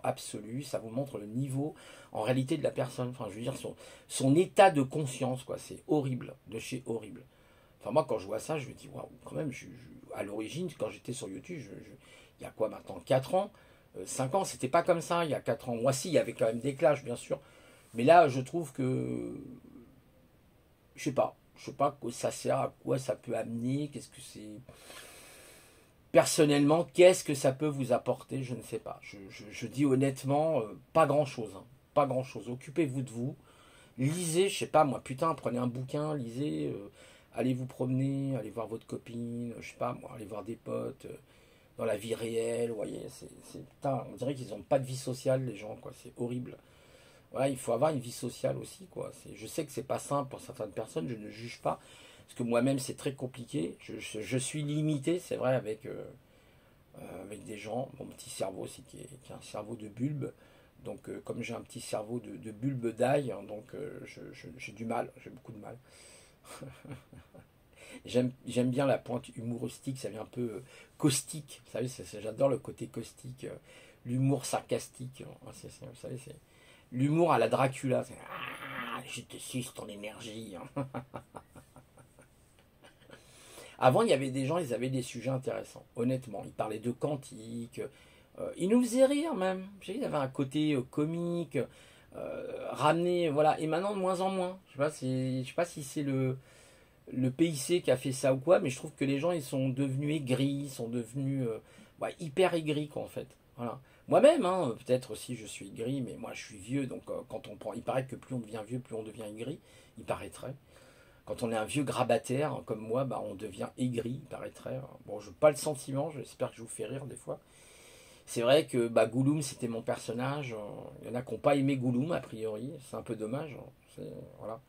absolue. Ça vous montre le niveau, en réalité, de la personne. Enfin, je veux dire, son état de conscience, quoi. C'est horrible, de chez horrible. Enfin, moi, quand je vois ça, je me dis, waouh, quand même, à l'origine, quand j'étais sur YouTube, il y a quoi maintenant, 4 ans, 5 ans, c'était pas comme ça il y a 4 ans. Moi, si, il y avait quand même des clashs, bien sûr. Mais là, je trouve que. Je sais pas quoi ça sert, à quoi ça peut amener, qu'est-ce que c'est. Personnellement, qu'est-ce que ça peut vous apporter? Je ne sais pas. Je dis honnêtement, pas grand-chose, hein. Pas grand-chose. Occupez-vous de vous. Lisez, je sais pas, moi, putain, prenez un bouquin, lisez, allez vous promener, allez voir votre copine, je sais pas, moi, allez voir des potes. Dans la vie réelle, vous voyez, putain, on dirait qu'ils n'ont pas de vie sociale, les gens, quoi, c'est horrible. Voilà, il faut avoir une vie sociale aussi, quoi. Je sais que c'est pas simple pour certaines personnes, je ne juge pas, parce que moi-même c'est très compliqué. Je suis limité, c'est vrai, avec des gens, mon petit cerveau aussi qui est un cerveau de bulbe. Donc comme j'ai un petit cerveau de bulbe d'ail, hein, donc j'ai du mal, j'ai beaucoup de mal. J'aime bien la pointe humoristique, ça vient un peu caustique. Vous savez, j'adore le côté caustique, l'humour sarcastique. Hein, vous savez, c'est l'humour à la Dracula. Je te suce ton énergie. Hein. Avant, il y avait des gens, ils avaient des sujets intéressants. Honnêtement, ils parlaient de quantique. Ils nous faisaient rire même. Il y avait un côté comique, ramené, voilà. Et maintenant, de moins en moins. Je sais pas si c'est le PIC qui a fait ça ou quoi, mais je trouve que les gens ils sont devenus aigris, ils sont devenus hyper aigris quoi en fait. Voilà. Moi-même, hein, peut-être aussi je suis aigri, mais moi je suis vieux, donc quand on prend, il paraît que plus on devient vieux, plus on devient aigri, il paraîtrait. Quand on est un vieux grabataire comme moi, on devient aigri, il paraîtrait. Bon, je n'ai pas le sentiment, j'espère que je vous fais rire des fois. C'est vrai que Gollum c'était mon personnage. Il y en a qui n'ont pas aimé Gollum a priori, c'est un peu dommage. Voilà.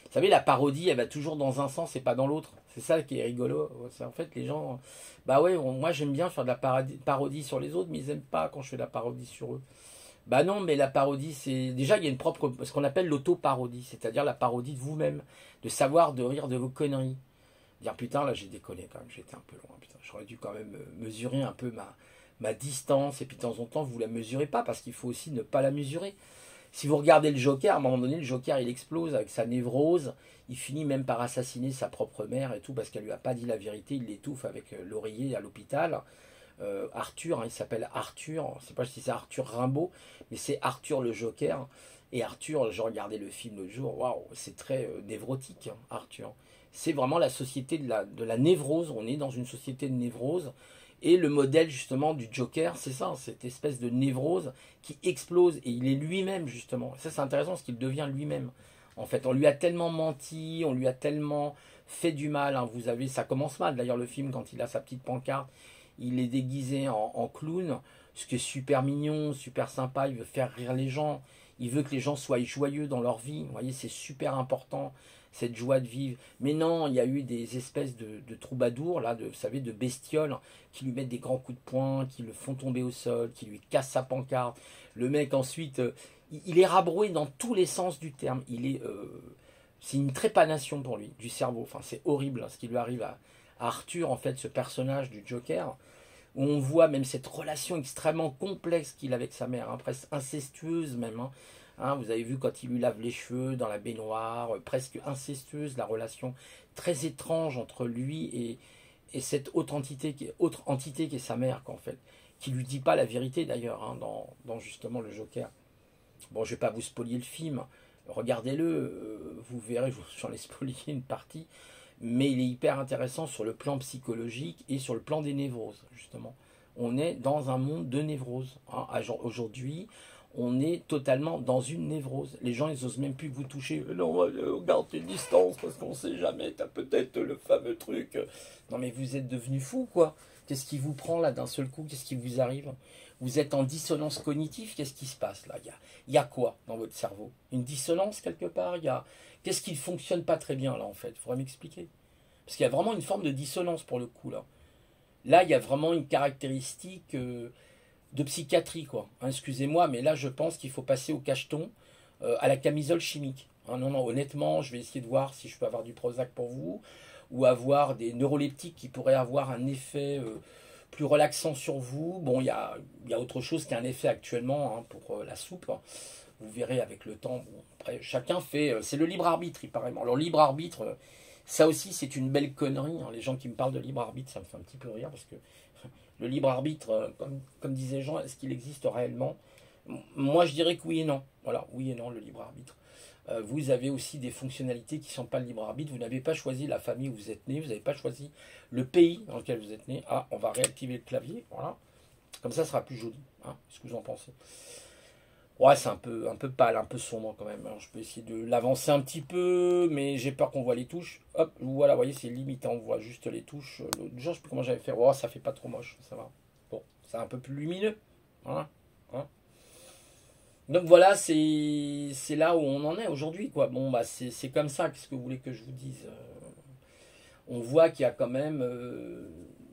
Vous savez, la parodie, elle va toujours dans un sens et pas dans l'autre. C'est ça qui est rigolo. C'est en fait les gens. Moi j'aime bien faire de la parodie sur les autres, mais ils n'aiment pas quand je fais de la parodie sur eux. Bah non, mais la parodie, c'est... Déjà, il y a une propre... ce qu'on appelle l'auto-parodie, c'est-à-dire la parodie de vous-même, de savoir de rire de vos conneries. Dire, putain, là, j'ai déconné quand même, j'étais un peu loin, putain, j'aurais dû quand même mesurer un peu ma distance, et puis de temps en temps, vous la mesurez pas, parce qu'il faut aussi ne pas la mesurer. Si vous regardez le Joker, à un moment donné, le Joker, il explose avec sa névrose, il finit même par assassiner sa propre mère et tout, parce qu'elle lui a pas dit la vérité, il l'étouffe avec l'oreiller à l'hôpital. Arthur, hein, il s'appelle Arthur, je sais pas si c'est Arthur Rimbaud, mais c'est Arthur le Joker. Et Arthur, j'ai regardé le film l'autre jour, waouh, c'est très névrotique, hein, Arthur. C'est vraiment la société de la névrose, on est dans une société de névrose. Et le modèle justement du Joker, c'est ça, cette espèce de névrose qui explose, et il est lui-même justement. Ça c'est intéressant parce qu'il devient lui-même. En fait, on lui a tellement menti, on lui a tellement fait du mal, hein. Vous avez, ça commence mal d'ailleurs le film quand il a sa petite pancarte. Il est déguisé en clown, ce qui est super mignon, super sympa. Il veut faire rire les gens. Il veut que les gens soient joyeux dans leur vie. Vous voyez, c'est super important, cette joie de vivre. Mais non, il y a eu des espèces de troubadours, là, vous savez, de bestioles, qui lui mettent des grands coups de poing, qui le font tomber au sol, qui lui cassent sa pancarte. Le mec, ensuite, il est rabroué dans tous les sens du terme. C'est une trépanation pour lui, du cerveau. Enfin, c'est horrible, hein, ce qui lui arrive à Arthur, en fait, ce personnage du Joker, où on voit même cette relation extrêmement complexe qu'il a avec sa mère, hein, presque incestueuse même. Hein, vous avez vu quand il lui lave les cheveux dans la baignoire, presque incestueuse, la relation très étrange entre lui et cette autre entité qui est sa mère, qu'en fait, qui lui dit pas la vérité d'ailleurs, hein, dans justement le Joker. Bon, je vais pas vous spolier le film, regardez-le, vous verrez, j'en ai spolié une partie, mais il est hyper intéressant sur le plan psychologique et sur le plan des névroses, justement. On est dans un monde de névrose. Hein. Aujourd'hui, on est totalement dans une névrose. Les gens, ils osent même plus vous toucher. Non, garde tes distances parce qu'on sait jamais, t'as peut-être le fameux truc. Non, mais vous êtes devenu fou, quoi. Qu'est-ce qui vous prend là d'un seul coup? Qu'est-ce qui vous arrive? Vous êtes en dissonance cognitive? Qu'est-ce qui se passe là? Il y a quoi dans votre cerveau? Une dissonance quelque part? Qu'est-ce qui ne fonctionne pas très bien là en fait? Il faudrait m'expliquer. Parce qu'il y a vraiment une forme de dissonance pour le coup là. Là, il y a vraiment une caractéristique de psychiatrie quoi. Hein, excusez-moi, mais là je pense qu'il faut passer au cacheton, à la camisole chimique. Hein, non, non, honnêtement, je vais essayer de voir si je peux avoir du Prozac pour vous, ou avoir des neuroleptiques qui pourraient avoir un effet plus relaxant sur vous. Bon, il y a autre chose qui a un effet actuellement, hein, pour la soupe. Vous verrez avec le temps. Bon, après, chacun fait. C'est le libre arbitre, il paraît. Alors, libre arbitre, ça aussi, c'est une belle connerie. Hein. Les gens qui me parlent de libre arbitre, ça me fait un petit peu rire parce que le libre arbitre, comme disaient Jean, est-ce qu'il existe réellement? Moi, je dirais que oui et non. Voilà, oui et non, le libre arbitre. Vous avez aussi des fonctionnalités qui ne sont pas le libre arbitre. Vous n'avez pas choisi la famille où vous êtes né, vous n'avez pas choisi le pays dans lequel vous êtes né. Ah, on va réactiver le clavier, voilà. Comme ça sera plus joli. Hein. Qu'est-ce que vous en pensez? Ouais, c'est un peu pâle, un peu sombre quand même. Alors, je peux essayer de l'avancer un petit peu, mais j'ai peur qu'on voit les touches. Hop, voilà, vous voyez, c'est limite, hein, on voit juste les touches. L'autre jour, je sais plus comment j'avais fait. Oh, ça fait pas trop moche, ça va. Bon, c'est un peu plus lumineux. Voilà. Hein. Donc voilà, c'est là où on en est aujourd'hui, quoi. Bon, bah c'est comme ça. Qu'est-ce que vous voulez que je vous dise? On voit qu'il y a quand même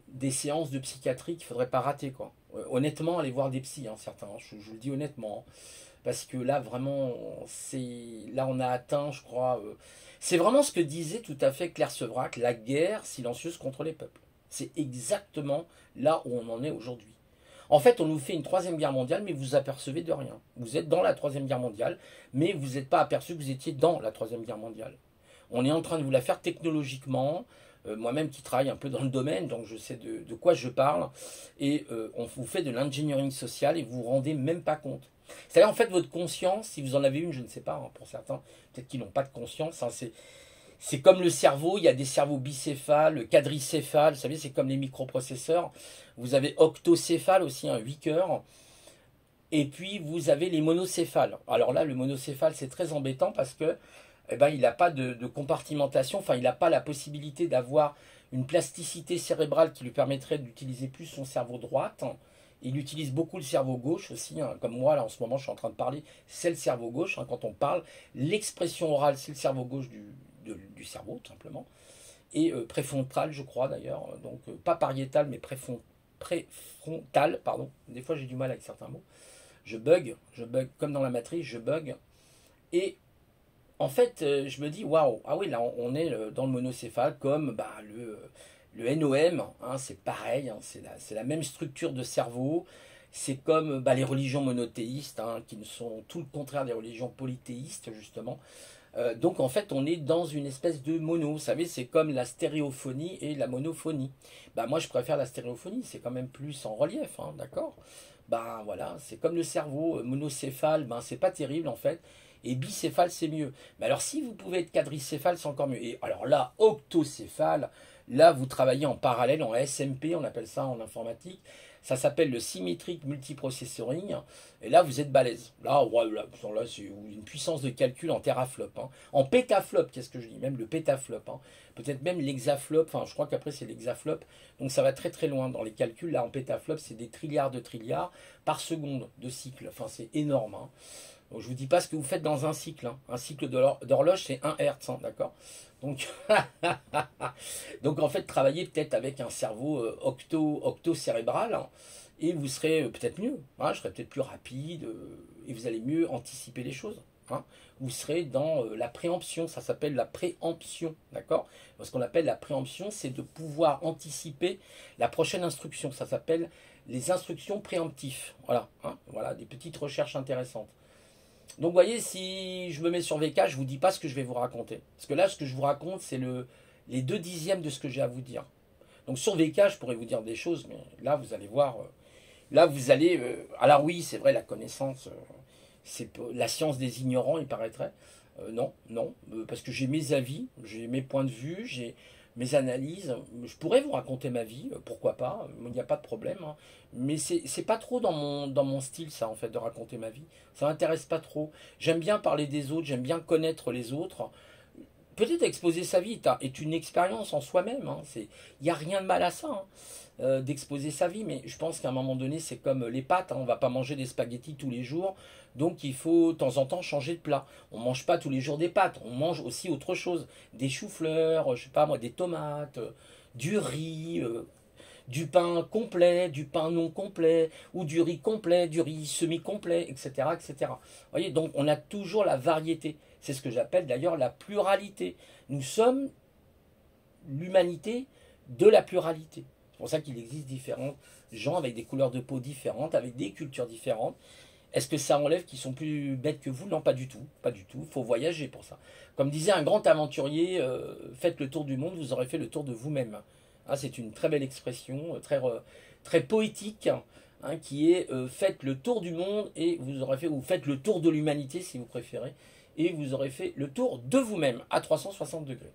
des séances de psychiatrie qu'il ne faudrait pas rater, quoi. Honnêtement, allez voir des psys, hein, certains. Je le dis honnêtement, hein. Parce que là, vraiment, là, on a atteint, je crois. C'est vraiment ce que disait tout à fait Claire Sevrac, la guerre silencieuse contre les peuples. C'est exactement là où on en est aujourd'hui. En fait, on nous fait une troisième guerre mondiale, mais vous vous apercevez de rien. Vous êtes dans la troisième guerre mondiale, mais vous n'êtes pas aperçu que vous étiez dans la troisième guerre mondiale. On est en train de vous la faire technologiquement. Moi-même qui travaille un peu dans le domaine, donc je sais de quoi je parle. Et on vous fait de l'engineering social et vous vous rendez même pas compte. C'est-à-dire, en fait, votre conscience, si vous en avez une, je ne sais pas, hein, pour certains, peut-être qu'ils n'ont pas de conscience, hein, c'est comme le cerveau, il y a des cerveaux bicéphales, quadricéphales, vous savez, c'est comme les microprocesseurs. Vous avez octocéphale aussi, un 8 cœurs. Et puis, vous avez les monocéphales. Alors là, le monocéphale, c'est très embêtant parce que eh ben, il n'a pas de compartimentation, enfin, il n'a pas la possibilité d'avoir une plasticité cérébrale qui lui permettrait d'utiliser plus son cerveau droit. Il utilise beaucoup le cerveau gauche aussi, hein, comme moi, là, en ce moment, je suis en train de parler, c'est le cerveau gauche, hein, quand on parle. L'expression orale, c'est le cerveau gauche du cerveau, tout simplement. Et préfrontal, je crois, d'ailleurs. Donc, pas pariétal, mais préfrontal, pardon. Des fois, j'ai du mal avec certains mots. je bug comme dans la matrice, je bug. Et en fait, je me dis, waouh, ah oui, là, on est dans le monocéphale, comme bah, le NOM, hein, c'est pareil, hein, c'est la même structure de cerveau. C'est comme bah, les religions monothéistes, hein, qui ne sont tout le contraire des religions polythéistes, justement. Donc en fait, on est dans une espèce de mono. Vous savez, c'est comme la stéréophonie et la monophonie. Bah, moi, je préfère la stéréophonie, c'est quand même plus en relief, hein, d'accord? Ben voilà, c'est comme le cerveau, monocéphale, ben c'est pas terrible en fait. Et bicéphale, c'est mieux. Mais alors, si vous pouvez être quadricéphale, c'est encore mieux. Et alors là, octocéphale, là, vous travaillez en parallèle, en SMP, on appelle ça en informatique. Ça s'appelle le Symmetric Multiprocessoring. Et là, vous êtes balèze. Là, ouais, là c'est une puissance de calcul en teraflop. Hein. En pétaflop, qu'est-ce que je dis? Même le pétaflop. Hein. Peut-être même l'hexaflop. Enfin, je crois qu'après, c'est l'hexaflop. Donc, ça va très très loin dans les calculs. Là, en pétaflop, c'est des trilliards de trilliards par seconde de cycle. Enfin, c'est énorme. Hein. Donc, je ne vous dis pas ce que vous faites dans un cycle. Hein. Un cycle d'horloge, c'est 1 Hertz. Hein, d'accord? Donc, donc, en fait, travaillez peut-être avec un cerveau octo-cérébral. Hein, et vous serez peut-être mieux. Hein, je serai peut-être plus rapide. Et vous allez mieux anticiper les choses. Hein. Vous serez dans la préemption. Ça s'appelle la préemption. D'accord? Ce qu'on appelle la préemption, c'est de pouvoir anticiper la prochaine instruction. Ça s'appelle les instructions préemptives. Voilà. Hein, voilà, des petites recherches intéressantes. Donc vous voyez, si je me mets sur VK, je ne vous dis pas ce que je vais vous raconter. Parce que là, ce que je vous raconte, c'est les 2/10 de ce que j'ai à vous dire. Donc sur VK, je pourrais vous dire des choses, mais là, vous allez voir. Là, vous allez... alors oui, c'est vrai, la connaissance, c'est la science des ignorants, il paraîtrait. Non, non, parce que j'ai mes avis, j'ai mes points de vue, j'ai mes analyses. Je pourrais vous raconter ma vie, pourquoi pas, il n'y a pas de problème. Hein. Mais c'est pas trop dans mon style, ça, en fait, de raconter ma vie. Ça m'intéresse pas trop. J'aime bien parler des autres, j'aime bien connaître les autres. Peut-être exposer sa vie est une expérience en soi-même. Hein. Il n'y a rien de mal à ça. Hein. D'exposer sa vie, mais je pense qu'à un moment donné, c'est comme les pâtes, hein, on va pas manger des spaghettis tous les jours, donc il faut de temps en temps changer de plat. On mange pas tous les jours des pâtes, on mange aussi autre chose, des choux-fleurs, je sais pas moi, des tomates, du riz, du pain complet, du pain non complet, ou du riz complet, du riz semi-complet, etc., etc. Vous voyez, donc on a toujours la variété. C'est ce que j'appelle d'ailleurs la pluralité. Nous sommes l'humanité de la pluralité. C'est pour ça qu'il existe différents gens avec des couleurs de peau différentes, avec des cultures différentes. Est-ce que ça enlève qu'ils sont plus bêtes que vous? Non, pas du tout. Pas du tout. Il faut voyager pour ça. Comme disait un grand aventurier, faites le tour du monde, vous aurez fait le tour de vous-même. Hein, c'est une très belle expression, très poétique, hein, qui est faites le tour du monde et vous aurez fait, ou faites le tour de l'humanité si vous préférez, et vous aurez fait le tour de vous-même à 360 degrés.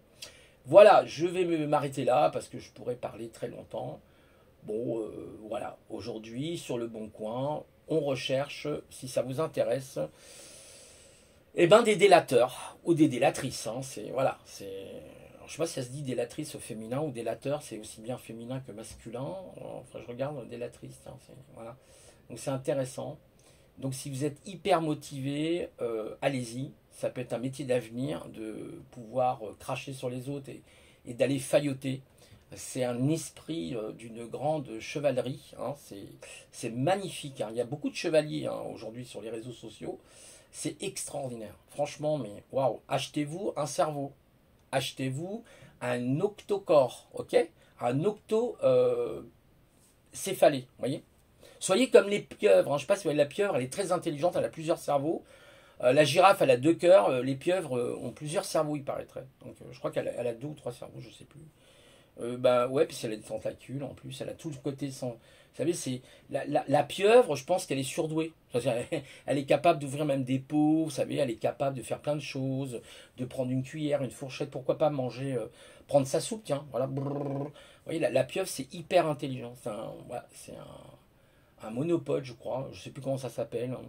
Voilà, je vais m'arrêter là parce que je pourrais parler très longtemps. Bon, voilà, aujourd'hui, sur le Bon Coin, on recherche, si ça vous intéresse, eh ben, des délateurs ou des délatrices. Hein, voilà, je ne sais pas si ça se dit délatrice au féminin ou délateur, c'est aussi bien féminin que masculin. Enfin, je regarde délatrice, hein, voilà. Donc c'est intéressant. Donc si vous êtes hyper motivé, allez-y. Ça peut être un métier d'avenir de pouvoir cracher sur les autres et d'aller failloter. C'est un esprit d'une grande chevalerie. Hein. C'est magnifique. Hein. Il y a beaucoup de chevaliers hein, aujourd'hui sur les réseaux sociaux. C'est extraordinaire. Franchement, mais waouh. Achetez-vous un cerveau. Achetez-vous un octocorps. Ok? Un octocéphalé. Vous voyez? Soyez comme les pieuvres. Hein. Je ne sais pas si vous voyez, la pieuvre, elle est très intelligente. Elle a plusieurs cerveaux. La girafe, elle a 2 cœurs. Les pieuvres ont plusieurs cerveaux, il paraîtrait. Donc, je crois qu'elle a 2 ou 3 cerveaux, je ne sais plus. Bah ouais, puis elle a des tentacules en plus. Elle a tout le côté sans. Vous savez, c'est la pieuvre, je pense qu'elle est surdouée. Elle est capable d'ouvrir même des pots. Vous savez, elle est capable de faire plein de choses, de prendre une cuillère, une fourchette. Pourquoi pas manger, prendre sa soupe, tiens. Voilà. Vous voyez, la pieuvre, c'est hyper intelligent. C'est un monopode, je crois. Je ne sais plus comment ça s'appelle. Hein.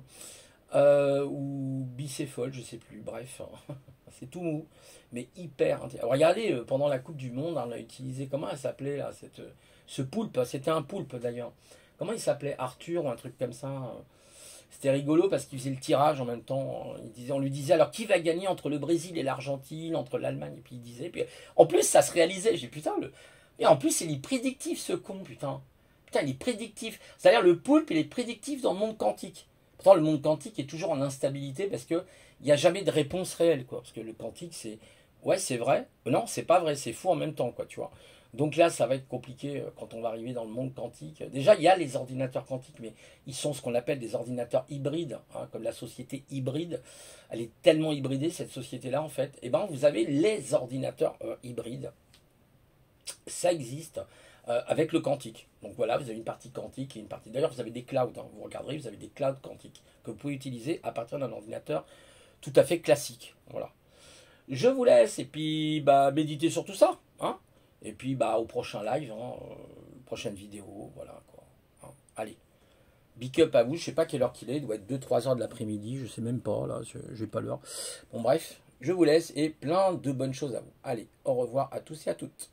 Ou bicéphale, je sais plus, bref, c'est tout mou, mais hyper intéressant. Regardez, pendant la Coupe du Monde, on a utilisé, comment elle s'appelait là, ce poulpe, c'était un poulpe d'ailleurs, comment il s'appelait, Arthur ou un truc comme ça, c'était rigolo parce qu'il faisait le tirage en même temps, on lui disait alors qui va gagner entre le Brésil et l'Argentine, entre l'Allemagne, et puis il disait, puis en plus ça se réalisait, j'ai putain, et en plus il est prédictif ce con, putain, il est prédictif, c'est-à-dire le poulpe il est prédictif dans le monde quantique. Pourtant, le monde quantique est toujours en instabilité parce qu'il n'y a jamais de réponse réelle, quoi. Parce que le quantique, c'est, ouais, c'est vrai, non, c'est pas vrai, c'est faux en même temps, quoi, tu vois. Donc là, ça va être compliqué quand on va arriver dans le monde quantique. Déjà, il y a les ordinateurs quantiques, mais ils sont ce qu'on appelle des ordinateurs hybrides, hein, comme la société hybride. Elle est tellement hybridée, cette société-là, en fait. Et ben, vous avez les ordinateurs hybrides. Ça existe avec le quantique. Donc voilà, vous avez une partie quantique et une partie. D'ailleurs, vous avez des clouds. Hein. Vous regarderez, vous avez des clouds quantiques que vous pouvez utiliser à partir d'un ordinateur tout à fait classique. Voilà. Je vous laisse et puis bah méditez sur tout ça. Hein, et puis bah au prochain live, hein, prochaine vidéo. Voilà quoi. Hein. Allez. Big up à vous, je sais pas quelle heure qu'il est, il doit être 2-3 heures de l'après-midi, je sais même pas, là, j'ai pas l'heure. Bon bref, je vous laisse et plein de bonnes choses à vous. Allez, au revoir à tous et à toutes.